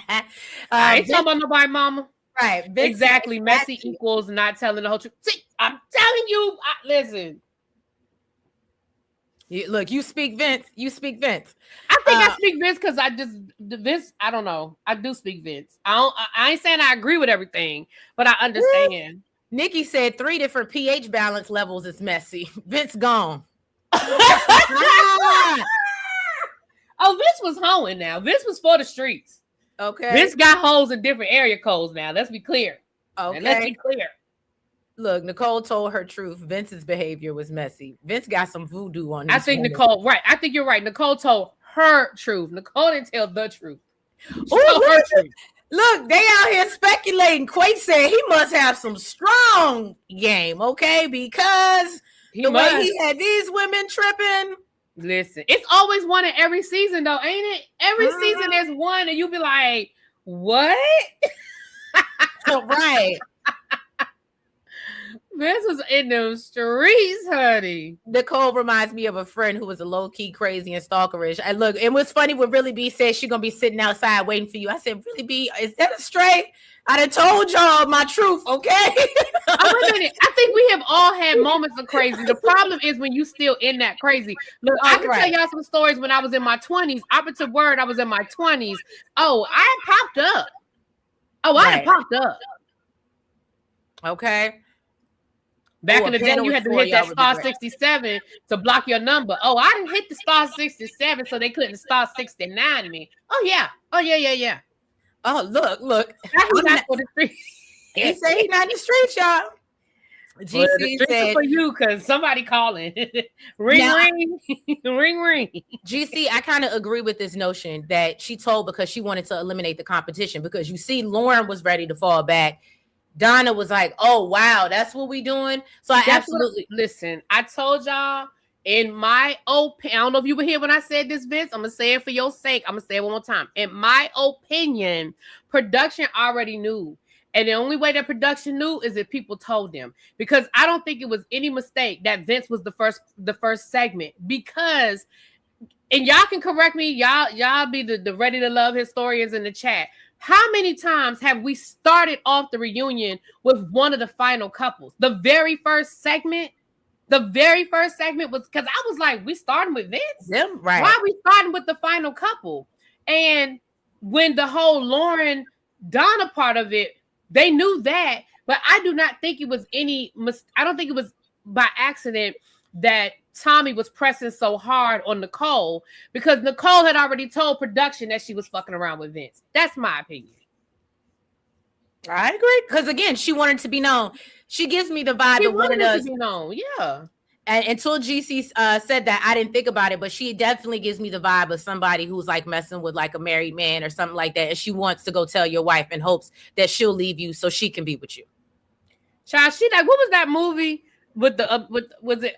I ain't talking about nobody mama. Right. Exactly. Messy equals not telling the whole truth. See, I'm telling you. Listen. Look, you speak Vince. I think I speak Vince because Vince, I don't know. I do speak Vince. I ain't saying I agree with everything, but I understand. Nikki said 3 different pH balance levels is messy. Vince gone. Oh, Vince was hoeing now. Vince was for the streets. Okay. Vince got hoes in different area codes now. Let's be clear. Okay. And let's be clear. Look, Nicole told her truth. Vince's behavior was messy. Vince got some voodoo on. I think Nicole, right. I think you're right. Nicole told her truth. Nicole didn't tell the truth. She told her truth. Look, they out here speculating. Quay said he must have some strong game, okay? Because way he had these women tripping. Listen, it's always one in every season, though, ain't it? Every season there's one, and you be like, what? Right. Vince was in those streets, honey. Nicole reminds me of a friend who was a low-key crazy and stalkerish. And look, it was funny when Really B said she's gonna be sitting outside waiting for you. I said, Really B, is that a stray? I done told y'all my truth, okay? Wait a minute. I think we have all had moments of crazy. The problem is when you still in that crazy. Look, I can tell y'all some stories when I was in my 20s. Opposite word, I was in my 20s. Oh, I popped up. I popped up. Okay. Back in the day, you had to hit that star 67 to block your number. Oh, I didn't hit the star 67, so they couldn't star 69 me. Oh, yeah. Oh, look. He said he's not in the streets, y'all. GC said for you because somebody calling. ring. GC, I kind of agree with this notion that she told because she wanted to eliminate the competition, because you see Lauren was ready to fall back. Donna was like, oh, wow, that's what we doing. So I absolutely listen. I told y'all in my opinion, I don't know if you were here when I said this, Vince. I'm going to say it for your sake. I'm going to say it one more time. In my opinion, production already knew. And the only way that production knew is if people told them, because I don't think it was any mistake that Vince was the first segment, because, and y'all can correct me. Y'all be the ready to love historians in the chat. How many times have we started off the reunion with one of the final couples? The very first segment was because I was like, we starting with Vince? Them, right. Why are we starting with the final couple? And when the whole Lauren Donna part of it, they knew that, but I do not think it was I don't think it was by accident that Tommy was pressing so hard on Nicole, because Nicole had already told production that she was fucking around with Vince. That's my opinion. I agree, because again, she wanted to be known. She gives me the vibe of one of those. To be known, yeah. And until GC said that, I didn't think about it, but she definitely gives me the vibe of somebody who's like messing with like a married man or something like that, and she wants to go tell your wife in hopes that she'll leave you so she can be with you. Child, she like, what was that movie with the was it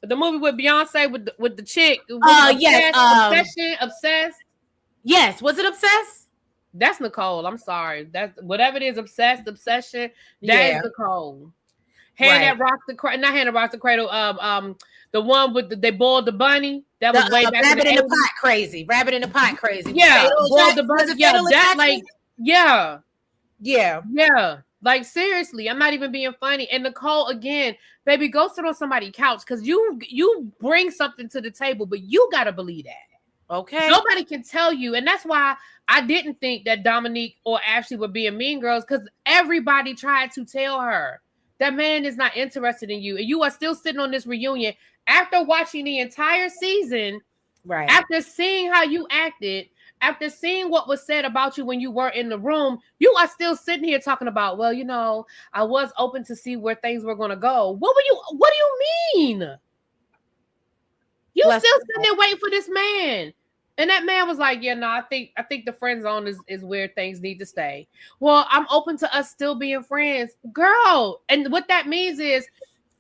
the movie with Beyonce with the chick? Yes. Obsessed. Yes. Was it Obsessed? That's Nicole. I'm sorry. That's whatever it is. Obsession. That is Nicole. Not Hand That Rocks the Cradle. The one with they boiled the bunny. That was way back. Rabbit in the pot crazy. Rabbit in the pot crazy. Yeah. Boiled the bunny. Yeah. That like. Yeah. Yeah. Yeah. Like, seriously, I'm not even being funny. And Nicole, again, baby, go sit on somebody's couch, because you bring something to the table, but you got to believe that. Okay. Nobody can tell you. And that's why I didn't think that Dominique or Ashley were being mean girls, because everybody tried to tell her. that man is not interested in you, and you are still sitting on this reunion after watching the entire season, right? After seeing how you acted, after seeing what was said about you when you were in the room, you are still sitting here talking about, well, I was open to see where things were going to go. What do you mean? You Bless still sitting there waiting for this man. And that man was like, yeah, no, I think the friend zone is where things need to stay. Well, I'm open to us still being friends. Girl. And what that means is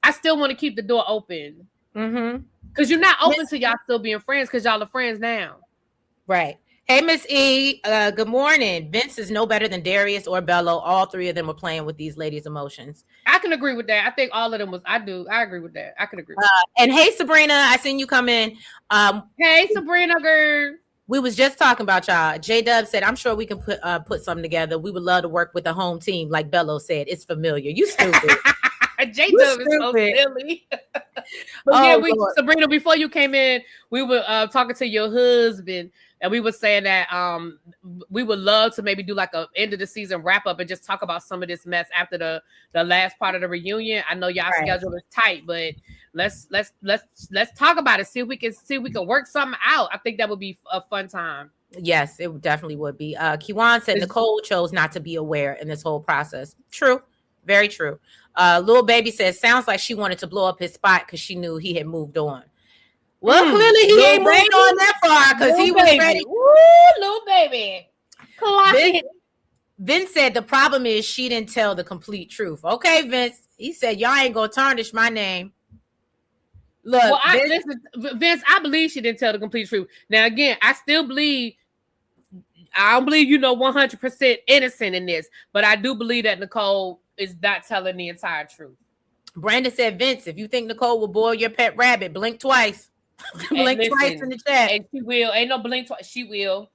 I still want to keep the door open. Mm-hmm. Because you're not open to y'all still being friends because y'all are friends now. Right. Hey, Miss E, good morning. Vince is no better than Darius or Bello. All three of them were playing with these ladies' emotions. I can agree with that. I think all of them was. I agree with that. I can agree with that. And hey, Sabrina, I seen you come in. Hey, Sabrina, girl. We was just talking about y'all. J-Dub said, I'm sure we can put something together. We would love to work with the home team. Like Bello said, it's familiar. You stupid. J-Dub is so silly. But Sabrina, before you came in, we were talking to your husband, and we were saying that we would love to maybe do like a end of the season wrap up and just talk about some of this mess after the last part of the reunion. I know y'all schedule is tight, but let's talk about it. See if we can work something out. I think that would be a fun time. Yes, it definitely would be. Kiwan said Nicole chose not to be aware in this whole process. True. Very true. Little Baby says, sounds like she wanted to blow up his spot because she knew he had moved on. Well, clearly he ain't moved on that far because he was ready. Woo, little baby. Vince said the problem is she didn't tell the complete truth. Okay, Vince. He said, y'all ain't going to tarnish my name. Look, well, Vince, I believe she didn't tell the complete truth. Now, again, I don't believe 100% innocent in this, but I do believe that Nicole is not telling the entire truth. Brandon said, Vince, if you think Nicole will boil your pet rabbit, blink twice. Blink twice in the chat. And she will. Ain't no blink twice. She will.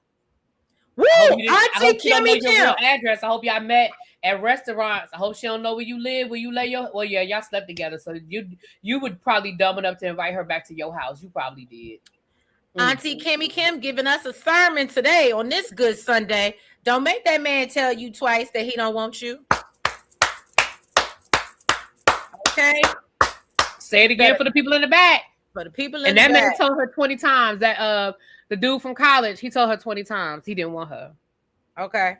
Woo! Auntie Kimmy Kim. Your real address. I hope y'all met at restaurants. I hope she don't know where you live, where you lay your. Well, yeah, y'all slept together, so you would probably dumb enough to invite her back to your house. You probably did. Auntie Kimmy Kim giving us a sermon today on this good Sunday. Don't make that man tell you twice that he don't want you. Okay. Say it again for the people in the back. For the people in and the that back. man told her 20 times that the dude from college, he told her 20 times he didn't want her. Okay.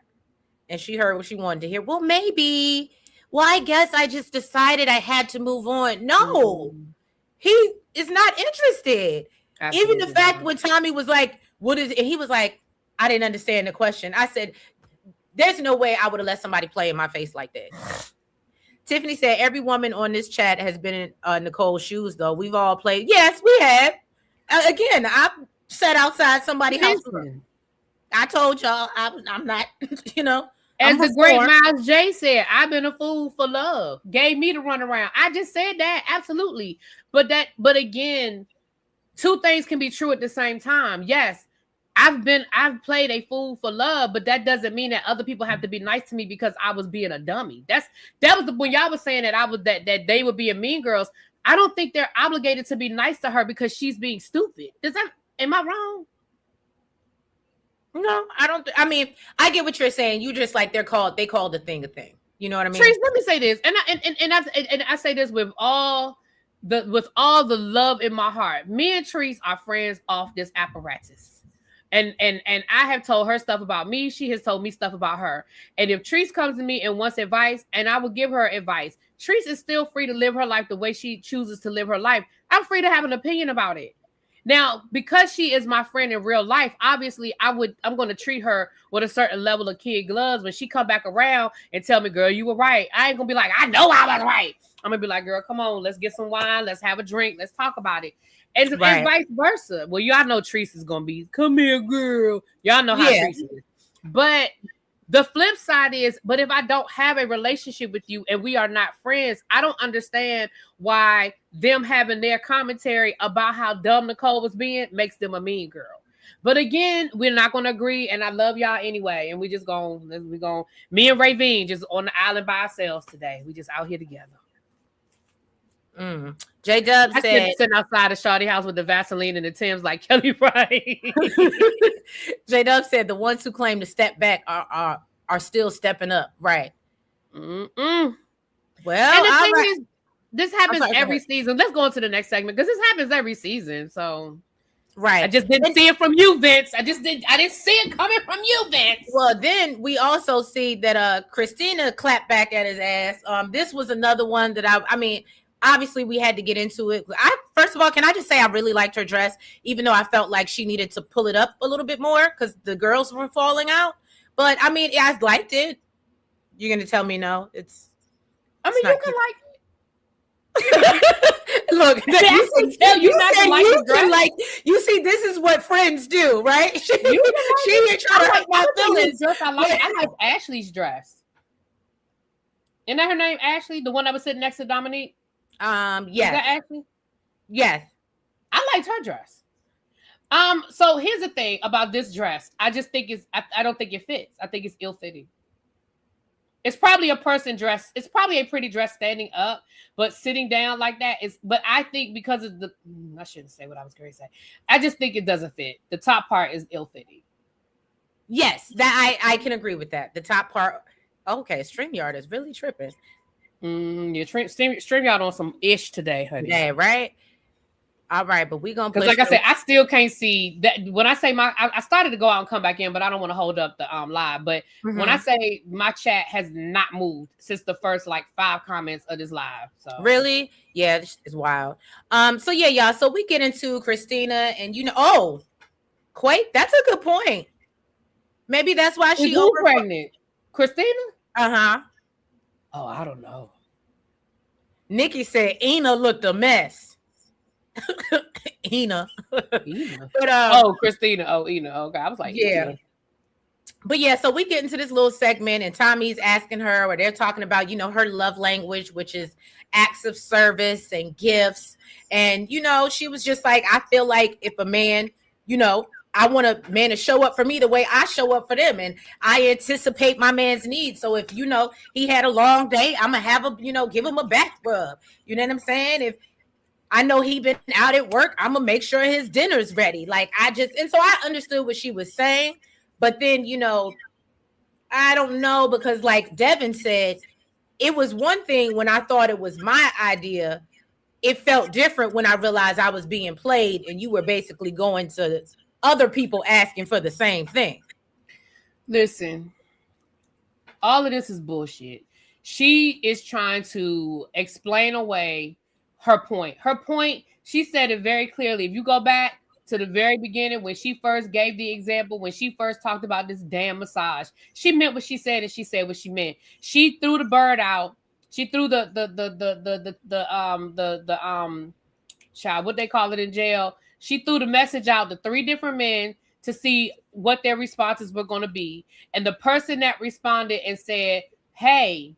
And she heard what she wanted to hear. Well, maybe. Well, I guess I just decided I had to move on. No, he is not interested. Absolutely. Even the fact when Tommy was like, what is it? He was like, I didn't understand the question. I said, there's no way I would have let somebody play in my face like that. Tiffany said, every woman on this chat has been in Nicole's shoes, though. We've all played. Yes, we have. Again, I sat outside somebody's house. I told y'all I'm not, As the great Miles J said, I've been a fool for love. Gave me the runaround. I just said that. Absolutely. But again, two things can be true at the same time. Yes, I've played a fool for love, but that doesn't mean that other people have to be nice to me because I was being a dummy. That was when y'all was saying that they were being mean girls. I don't think they're obligated to be nice to her because she's being stupid. Am I wrong? No, I don't. I mean, I get what you're saying. You just like they called the thing a thing. You know what I mean? Trace, let me say this, and I say this with all the love in my heart. Me and Trace are friends off this apparatus. And I have told her stuff about me. She has told me stuff about her. And if Treese comes to me and wants advice, and I will give her advice, Treese is still free to live her life the way she chooses to live her life. I'm free to have an opinion about it. Now, because she is my friend in real life, obviously I'm going to treat her with a certain level of kid gloves. When she come back around and tell me, girl, you were right, I ain't going to be like, I know I was right. I'm going to be like, girl, come on, let's get some wine. Let's have a drink. Let's talk about it. And vice versa. Well, y'all know Treese is going to be, come here, girl. Y'all know how Treese is. But the flip side is, but if I don't have a relationship with you and we are not friends, I don't understand why them having their commentary about how dumb Nicole was being makes them a mean girl. But again, we're not going to agree, and I love y'all anyway. And we me and Ravine just on the island by ourselves today. We just out here together. J-Dub said, sitting outside of Shawty house with the Vaseline and the Timbs like Kelly Wright. J-Dub said the ones who claim to step back are still stepping up. Right. Well, And the all thing right. is, this happens sorry, go every ahead. season. Let's go into the next segment because this happens every season. So Right. I just didn't see it from you, Vince. I didn't see it coming from you, Vince. Well, then we also see that Christina clapped back at his ass. This was another one that I mean, obviously we had to get into it. First of all, can I just say I really liked her dress, even though I felt like she needed to pull it up a little bit more because the girls were falling out. But I mean, I liked it. You're gonna tell me no? I mean, you can like. Look, I can tell you not to like the dress. Like, you see, this is what friends do, right? She ain't trying to hurt my feelings. I like Ashley's dress. Isn't that her name, Ashley? The one that was sitting next to Dominique? Yes. Is that Ashley? Yes. I liked her dress. So here's the thing about this dress. I just think I don't think it fits. I think it's ill-fitting. It's probably a person dress. It's probably a pretty dress standing up, but sitting down like that is. But I think because of I shouldn't say what I was going to say. I just think it doesn't fit. The top part is ill-fitting. Yes, that I can agree with that. The top part. Okay, StreamYard is really tripping. Your StreamYard on some ish today, honey. Yeah, right. All right, but we gonna because, like I said, I still can't see that. When I say I started to go out and come back in, but I don't want to hold up the live. But when I say my chat has not moved since the first like 5 comments of this live, so really, yeah, this is wild. So yeah, y'all. So we get into Christina, and Quake. That's a good point. Maybe that's why she pregnant. Christina? Uh-huh. Oh, I don't know. Nikki said Ina looked a mess. Ina. But, Christina. Oh, Ina. Okay. I was like, yeah. Ina. But yeah, so we get into this little segment and Tommy's asking her, or they're talking about, her love language, which is acts of service and gifts. And, she was just like, I feel like if a man, I want a man to show up for me the way I show up for them. And I anticipate my man's needs. So if, he had a long day, I'm going to have give him a back rub. You know what I'm saying? If I know he been out at work, I'm going to make sure his dinner's ready. And so I understood what she was saying. But then, I don't know, because like Devin said, it was one thing when I thought it was my idea. It felt different when I realized I was being played and you were basically going to other people asking for the same thing. Listen, all of this is bullshit. She is trying to explain away her point. Her point, she said it very clearly. If you go back to the very beginning, when she first gave the example, when she first talked about this damn massage, she meant what she said and she said what she meant. She threw the bird out. She threw the child, what they call it in jail. She threw the message out to 3 different men to see what their responses were going to be. And the person that responded and said, hey,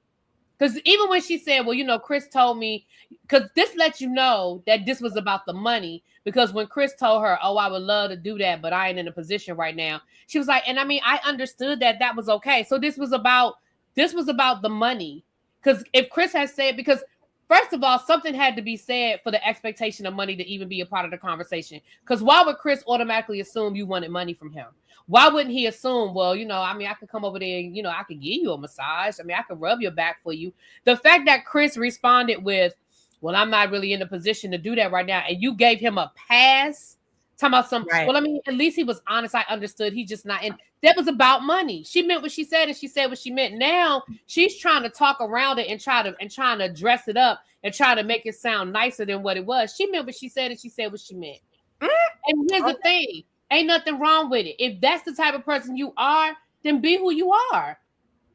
because even when she said, well, Chris told me, because this lets you know that this was about the money. Because when Chris told her, oh, I would love to do that, but I ain't in a position right now. She was like, and I mean, I understood that was okay. So this was about the money. Because if Chris had said, because first of all, something had to be said for the expectation of money to even be a part of the conversation. Because why would Chris automatically assume you wanted money from him? Why wouldn't he assume, well, I could come over there and, I could give you a massage. I could rub your back for you. The fact that Chris responded with, well, I'm not really in a position to do that right now. And you gave him a pass. Talking about some, right. Well, I mean, at least he was honest. I understood. He just not in. That was about money. She meant what she said, and she said what she meant. Now she's trying to talk around it and trying to dress it up and try to make it sound nicer than what it was. She meant what she said, and she said what she meant. And here's the thing: ain't nothing wrong with it. If that's the type of person you are, then be who you are.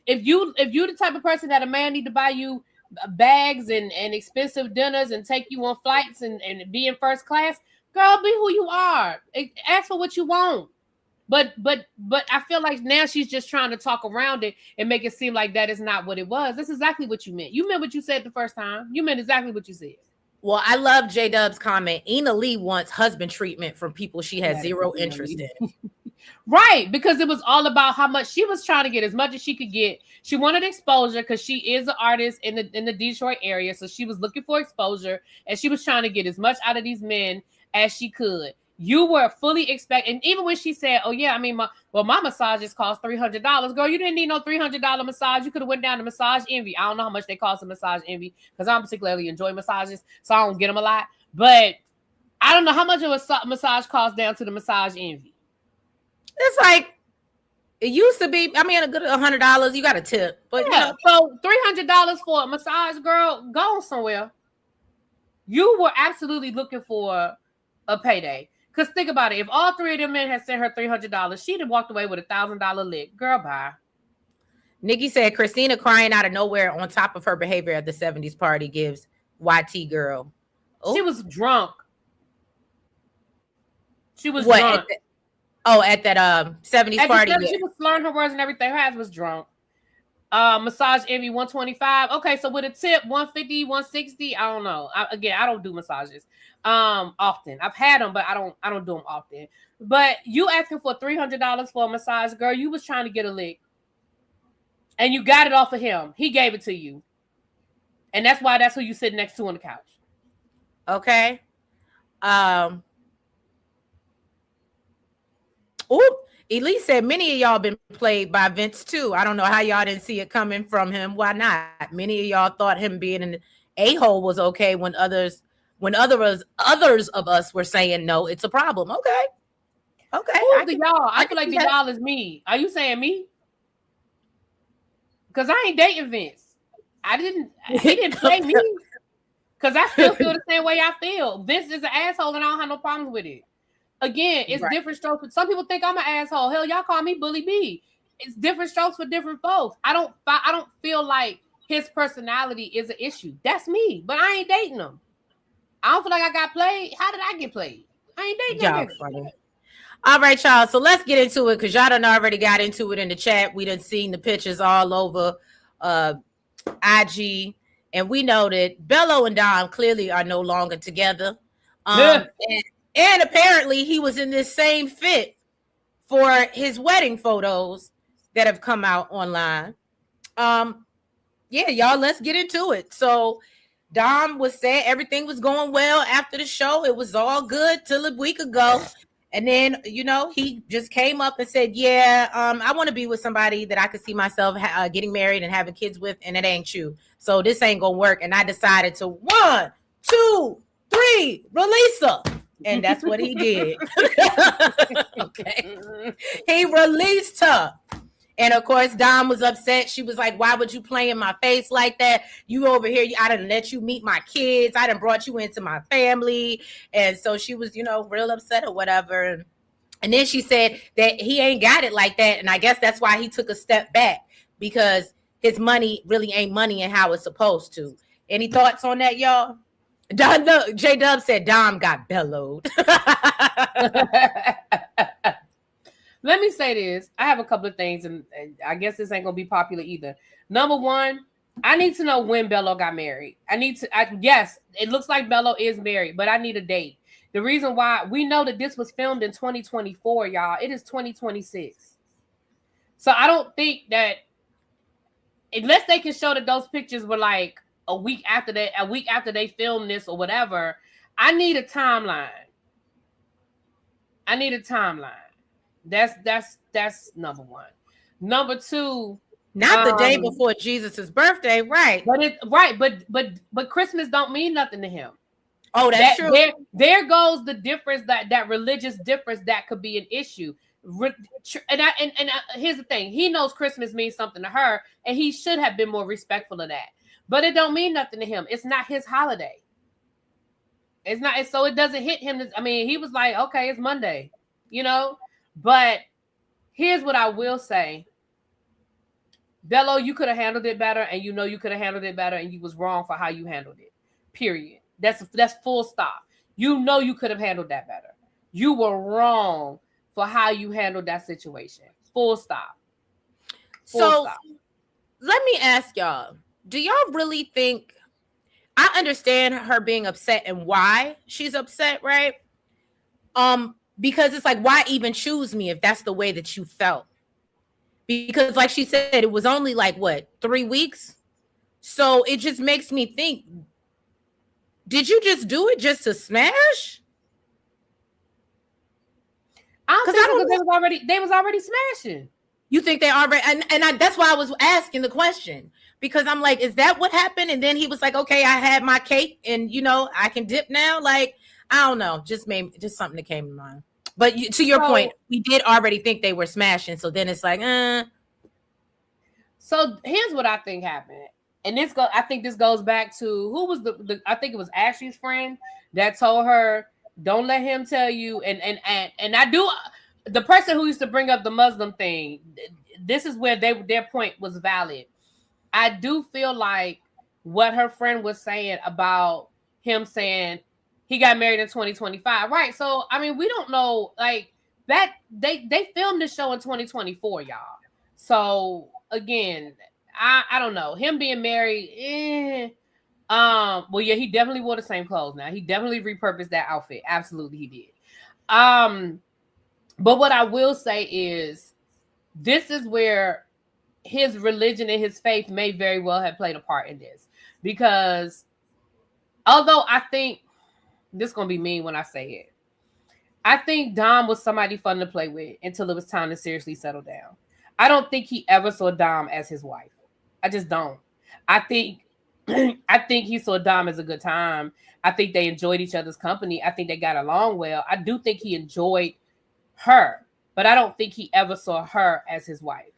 If you the type of person that a man need to buy you bags and expensive dinners and take you on flights and be in first class. Girl, be who you are. Ask for what you want. But I feel like now she's just trying to talk around it and make it seem like that is not what it was. That's exactly what you meant. You meant what you said the first time. You meant exactly what you said. Well, I love J-Dub's comment. Ina Lee wants husband treatment from people she has zero interest in. Right, because it was all about how much she was trying to get, as much as she could get. She wanted exposure because she is an artist in the Detroit area. So she was looking for exposure and she was trying to get as much out of these men as she could. You were fully expecting, even when she said, "Oh yeah, I mean, my massages cost $300." Girl, you didn't need no $300 massage. You could have went down to Massage Envy. I don't know how much they cost a Massage Envy because I don't particularly enjoy massages, so I don't get them a lot. But I don't know how much of a massage costs down to the Massage Envy. It's like it used to be. I mean, a good $100. You got a tip, but yeah. So $300 for a massage, girl, go somewhere. You were absolutely looking for a payday. Because think about it. If all three of them men had sent her $300, she'd have walked away with $1,000 lick. Girl, bye. Nikki said Christina crying out of nowhere on top of her behavior at the 70s party gives YT girl. Oh. She was drunk. She was what, drunk. At that 70s party. She was slurring her words and everything. Her ass was drunk. Massage Envy 125. Okay, so with a tip 150, 160. I don't know. I don't do massages often. I've had them, but I don't do them often. But you asking for $300 for a massage, girl, you was trying to get a lick. And you got it off of him. He gave it to you. And that's who you sitting next to on the couch. Okay. Elise said many of y'all been played by Vince too. I don't know how y'all didn't see it coming from him. Why not? Many of y'all thought him being an a-hole was okay when others of us were saying no, it's a problem. Okay. Who's the y'all? I feel like the y'all is me. Are you saying me? Because I ain't dating Vince. He didn't play me. Because I still feel the same way I feel. Vince is an asshole and I don't have no problems with it. Again, it's different strokes. Some people think I'm an asshole. Hell, y'all call me Bully B. It's different strokes for different folks. I don't feel like his personality is an issue. That's me, but I ain't dating him. I don't feel like I got played. How did I get played? I ain't dating him. Funny. All right, y'all. So let's get into it because y'all done already got into it in the chat. We done seen the pictures all over IG, and we know that Bello and Dom clearly are no longer together. And apparently he was in this same fit for his wedding photos that have come out online. Yeah, y'all, let's get into it. So Dom was saying everything was going well after the show. It was all good till a week ago. And then, he just came up and said, yeah, I want to be with somebody that I could see myself getting married and having kids with, and it ain't you. So this ain't going to work. And I decided to 1, 2, 3, release her. And that's what he did. Okay. He released her. And of course, Dom was upset. She was like, why would you play in my face like that? You over here, I didn't let you meet my kids. I done brought you into my family. And so she was, real upset or whatever. And then she said that he ain't got it like that. And I guess that's why he took a step back, because his money really ain't money and how it's supposed to. Any thoughts on that, y'all? J-Dub said Dom got bellowed. Let me say this. I have a couple of things, and I guess this ain't going to be popular either. Number one, I need to know when Bello got married. Yes, it looks like Bello is married, but I need a date. The reason why, we know that this was filmed in 2024, y'all. It is 2026. So I don't think that, unless they can show that those pictures were like a week after they filmed this or whatever, I need a timeline. That's number one. Number two, not the day before Jesus's birthday, right? But Christmas don't mean nothing to him. Oh, that's true. There goes the difference, that religious difference that could be an issue. And here's the thing: he knows Christmas means something to her, and he should have been more respectful of that. But it don't mean nothing to him. It's not his holiday. It's not, so it doesn't hit him. He was like, okay, it's Monday, But here's what I will say. Bello, you could have handled it better, and you could have handled it better, and you was wrong for how you handled it. Period. That's full stop. You could have handled that better. You were wrong for how you handled that situation. Full stop. Stop. Let me ask y'all, do y'all really think, I understand her being upset and why she's upset, right? Because it's like, why even choose me if that's the way that you felt? Because like she said, it was only like, 3 weeks? So it just makes me think, did you just do it just to smash? I don't think so, because they was already smashing. You think they already, that's why I was asking the question, because I'm like, is that what happened? And then he was like, okay, I had my cake and I can dip now. Like, I don't know, just something that came to mind. But to your point, we did already think they were smashing. So then it's like, So here's what I think happened. And I think this goes back to who was I think it was Ashley's friend that told her, don't let him tell you. And I do, the person who used to bring up the Muslim thing, this is where their point was valid. I do feel like what her friend was saying about him saying he got married in 2025, right? So I mean, we don't know, like, that they filmed the show in 2024, y'all. So again, I don't know, him being married. Well, yeah, he definitely wore the same clothes. Now he definitely repurposed that outfit. Absolutely, he did. But what I will say is, this is where his religion and his faith may very well have played a part in this, because although I think this is gonna be mean when I say it, I think Dom was somebody fun to play with until it was time to seriously settle down. I don't think he ever saw Dom as his wife. I just don't. I think he saw Dom as a good time. I think they enjoyed each other's company. I think they got along well. I do think he enjoyed her, but I don't think he ever saw her as his wife.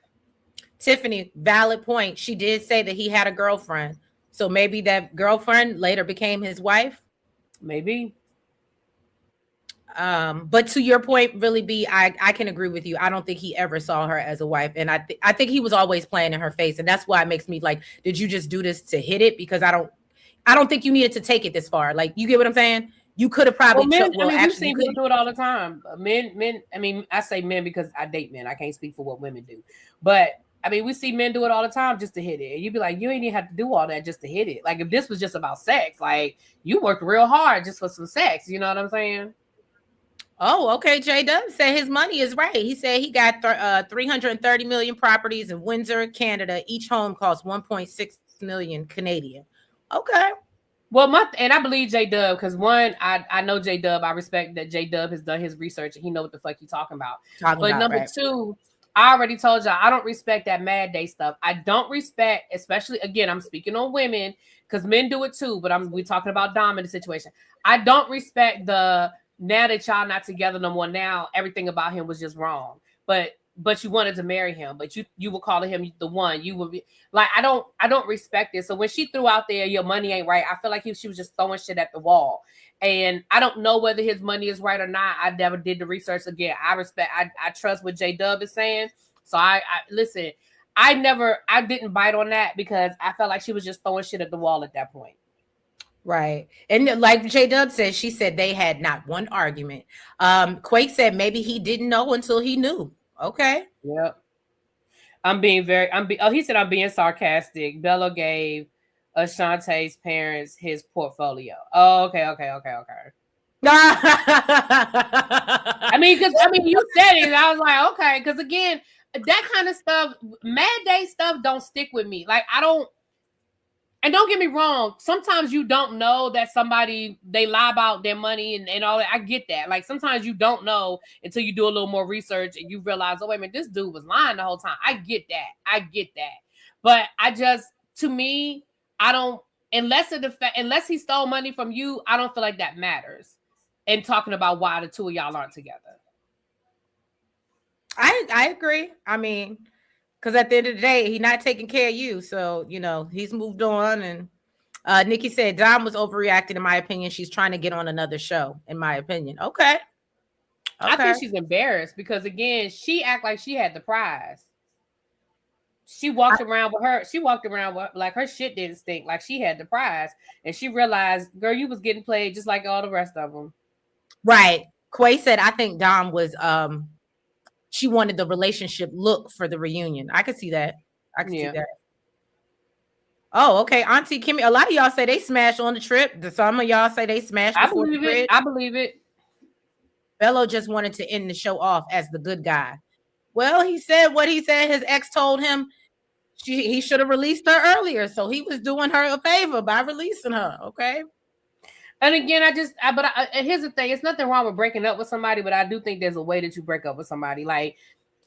Tiffany, valid point. She did say that he had a girlfriend. So maybe that girlfriend later became his wife. Maybe. But to your point, really, B, I can agree with you. I don't think he ever saw her as a wife. And I think he was always playing in her face. And that's why it makes me like, did you just do this to hit it? Because I don't think you needed to take it this far. Like, you get what I'm saying? You could have probably. We've seen people do it all the time. Men. I mean, I say men because I date men. I can't speak for what women do. But I mean, we see men do it all the time just to hit it. And you'd be like, you ain't even have to do all that just to hit it. Like, if this was just about sex, like, you worked real hard just for some sex. You know what I'm saying? Oh, okay. J-Dub said his money is right. He said he got 330 million properties in Windsor, Canada. Each home costs 1.6 million Canadian. Okay. Well, and I believe J-Dub, because one, I know J-Dub. I respect that J-Dub has done his research and he know what the fuck he's talking about. Number two, I already told y'all, I don't respect that Mad Day stuff. I don't respect, especially, again, I'm speaking on women, because men do it too, but we're talking about Dom in the situation. I don't respect the, now that y'all not together no more, now everything about him was just wrong. But you wanted to marry him, but you were calling him the one. You would be like, I don't respect it. So when she threw out there, your money ain't right, I feel like she was just throwing shit at the wall. And I don't know whether his money is right or not. I never did the research. Again, I trust what J-Dub is saying. So I listen, I didn't bite on that because I felt like she was just throwing shit at the wall at that point. Right. And like J-Dub said, she said they had not one argument. Quake said maybe he didn't know until he knew. Okay. Yep. He said I'm being sarcastic. Bello gave Ashante's parents his portfolio. Oh, okay. I mean, you said it, and I was like, okay, because again, that kind of stuff, Mad Day stuff, don't stick with me. Like, I don't. And don't get me wrong, sometimes you don't know that somebody, they lie about their money and all that. I get that. Like, sometimes you don't know until you do a little more research and you realize, oh, wait a minute, this dude was lying the whole time. I get that. But to me, I don't, unless he stole money from you, I don't feel like that matters. And talking about why the two of y'all aren't together. I agree. I mean, because at the end of the day, he's not taking care of you. So, he's moved on. And Nikki said, Dom was overreacting, in my opinion. She's trying to get on another show, in my opinion. Okay. I think she's embarrassed because, again, she act like she had the prize. She walked around with like her shit didn't stink, like she had the prize. And she realized, girl, you was getting played just like all the rest of them. Right. Quay said, I think Dom was... she wanted the relationship look for the reunion. I could see that. See that. Oh, okay. Auntie Kimmy, a lot of y'all say they smashed on the trip. Some of y'all say they smashed before the bridge. I believe it. Bello just wanted to end the show off as the good guy. Well, he said what he said. His ex told him he should have released her earlier. So he was doing her a favor by releasing her. Okay. And again, here's the thing: it's nothing wrong with breaking up with somebody, but I do think there's a way that you break up with somebody. Like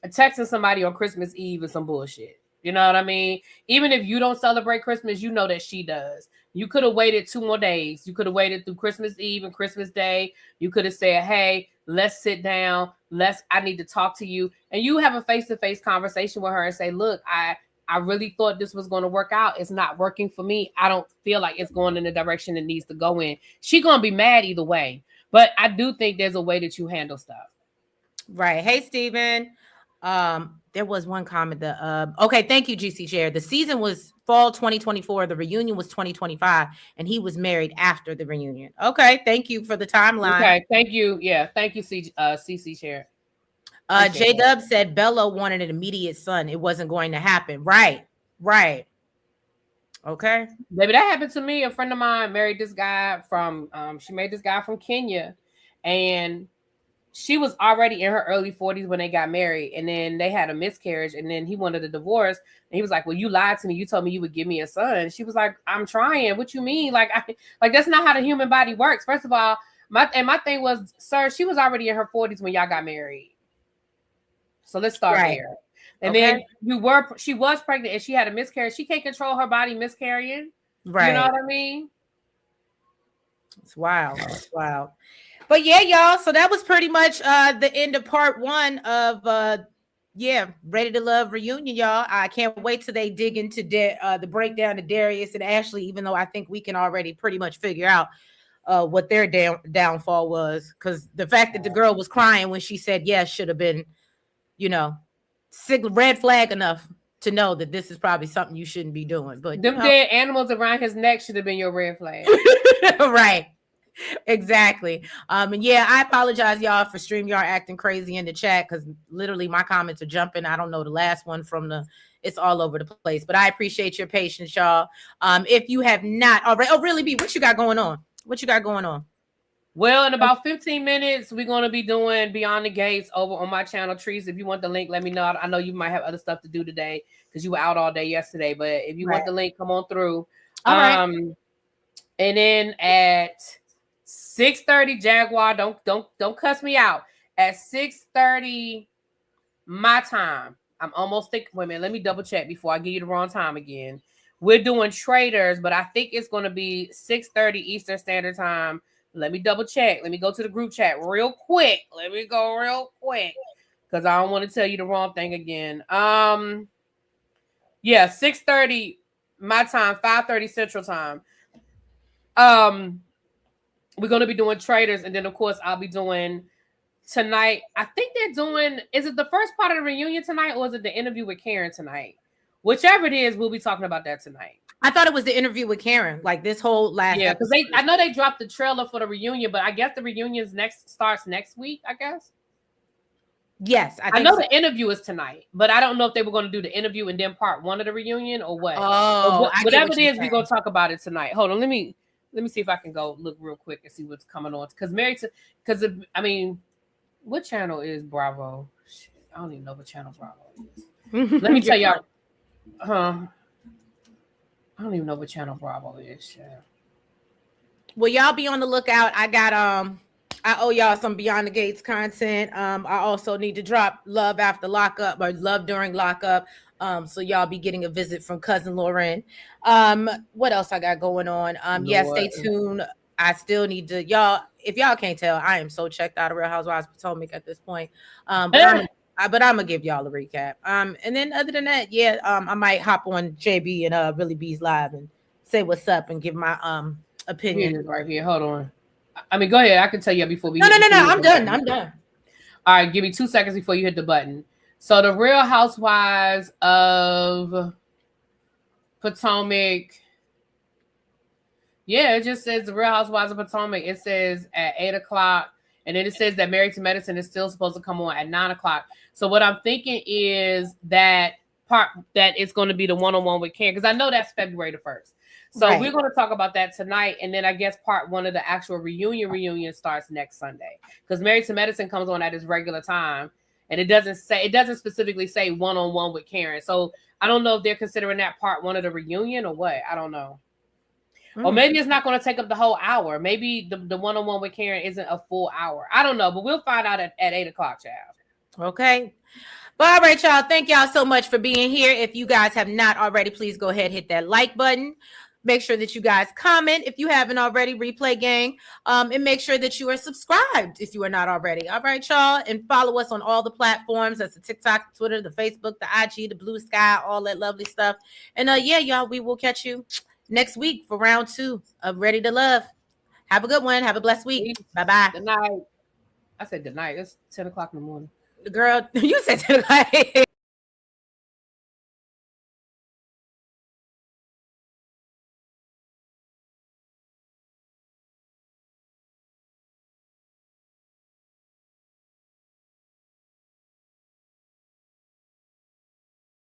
texting somebody on Christmas Eve is some bullshit. You know what I mean? Even if you don't celebrate Christmas, you know that she does. You could have waited 2 more days. You could have waited through Christmas Eve and Christmas Day. You could have said, "Hey, let's sit down. I need to talk to you." And you have a face-to-face conversation with her and say, "Look, I really thought this was going to work out. It's not working for me. I don't feel like it's going in the direction it needs to go in." She's going to be mad either way. But I do think there's a way that you handle stuff. Right. Hey, Steven. There was one comment that okay, thank you, GC Chair. The season was fall 2024, the reunion was 2025, and he was married after the reunion. Okay, thank you for the timeline. Okay, thank you. Yeah, thank you, CC Chair. J Dub said Bella wanted an immediate son. It wasn't going to happen. Right. Okay. Maybe that happened to me. A friend of mine married this guy from she made this guy from Kenya, and she was already in her early 40s when they got married, and then they had a miscarriage, and then he wanted a divorce, and he was like, "Well, you lied to me. You told me you would give me a son." She was like, "I'm trying. What you mean? Like that's not how the human body works." First of all, my thing was, sir, she was already in her 40s when y'all got married. So let's start there. And then she was pregnant and she had a miscarriage. She can't control her body miscarrying. Right. You know what I mean? It's wild. But yeah, y'all. So that was pretty much the end of part 1 of Ready to Love reunion, y'all. I can't wait till they dig into the breakdown of Darius and Ashley, even though I think we can already pretty much figure out what their downfall was. Because the fact that the girl was crying when she said yes should have been, red flag enough to know that this is probably something you shouldn't be doing. But them dead animals around his neck should have been your red flag. Right. Exactly. And yeah, I apologize, y'all, for StreamYard acting crazy in the chat, because literally my comments are jumping. I don't know the last one it's all over the place, but I appreciate your patience, y'all. If you have not already, really, B, what you got going on? Well, in about 15 minutes, we're going to be doing Beyond the Gates over on my channel, Trees. If you want the link, let me know. I know you might have other stuff to do today because you were out all day yesterday, but if you want the link, come on through. All right. And then at 6:30, Jaguar, don't cuss me out. At 6:30 my time, I'm almost thinking, wait a minute, let me double check before I give you the wrong time again. We're doing Traders, but I think it's going to be 6:30 Eastern Standard Time. Let me double check. Let me go to the group chat real quick. Because I don't want to tell you the wrong thing again. 6:30 my time, 5:30 Central Time. We're going to be doing Traders, and then of course I'll be doing tonight. I think they're doing, is it the first part of the reunion tonight, or is it the interview with Karen tonight? Whichever it is, we'll be talking about that tonight. I thought it was the interview with Karen, like this whole last. Yeah, because I know they dropped the trailer for the reunion, but I guess the reunion starts next week, I guess. Yes, I know the interview is tonight, but I don't know if they were going to do the interview and then part 1 of the reunion or what. Oh, whatever it is, we're going to talk about it tonight. Hold on, let me see if I can go look real quick and see what's coming on. What channel is Bravo? Shit, I don't even know what channel Bravo is. Let me tell y'all. I don't even know what channel Bravo is. Yeah. Well, y'all be on the lookout. I owe y'all some Beyond the Gates content. I also need to drop Love After Lockup or Love During Lockup. So y'all be getting a visit from Cousin Lauren. What else I got going on? Stay tuned. I still need to, y'all, if y'all can't tell, I am so checked out of Real Housewives of Potomac at this point. But I'm gonna give y'all a recap. And then other than that, I might hop on JB and Really B's live and say what's up and give my opinion. Here it is right here. Hold on. I mean, go ahead. I can tell you before we. No. I'm done. All right, give me 2 seconds before you hit the button. So the Real Housewives of Potomac. Yeah, it just says the Real Housewives of Potomac. It says at 8:00. And then it says that Married to Medicine is still supposed to come on at 9:00. So what I'm thinking is that it's going to be the one-on-one with Karen, because I know that's February the 1st. So We're going to talk about that tonight. And then I guess part 1 of the actual reunion starts next Sunday, because Married to Medicine comes on at its regular time. And it doesn't specifically say one-on-one with Karen. So I don't know if they're considering that part 1 of the reunion or what. I don't know. Or maybe it's not going to take up the whole hour. Maybe the one-on-one with Karen isn't a full hour. I don't know, but we'll find out at 8 o'clock, child. Okay. But all right, y'all. Thank y'all so much for being here. If you guys have not already, please go ahead, hit that like button. Make sure that you guys comment if you haven't already, Replay Gang. And make sure that you are subscribed if you are not already. All right, y'all. And follow us on all the platforms. That's the TikTok, Twitter, the Facebook, the IG, the Blue Sky, all that lovely stuff. And yeah, y'all, we will catch you next week for round 2 of Ready to Love. Have a good one. Have a blessed week. Bye-bye. Good night. I said good night. It's 10 o'clock in the morning. Girl, you said 10 o'clock.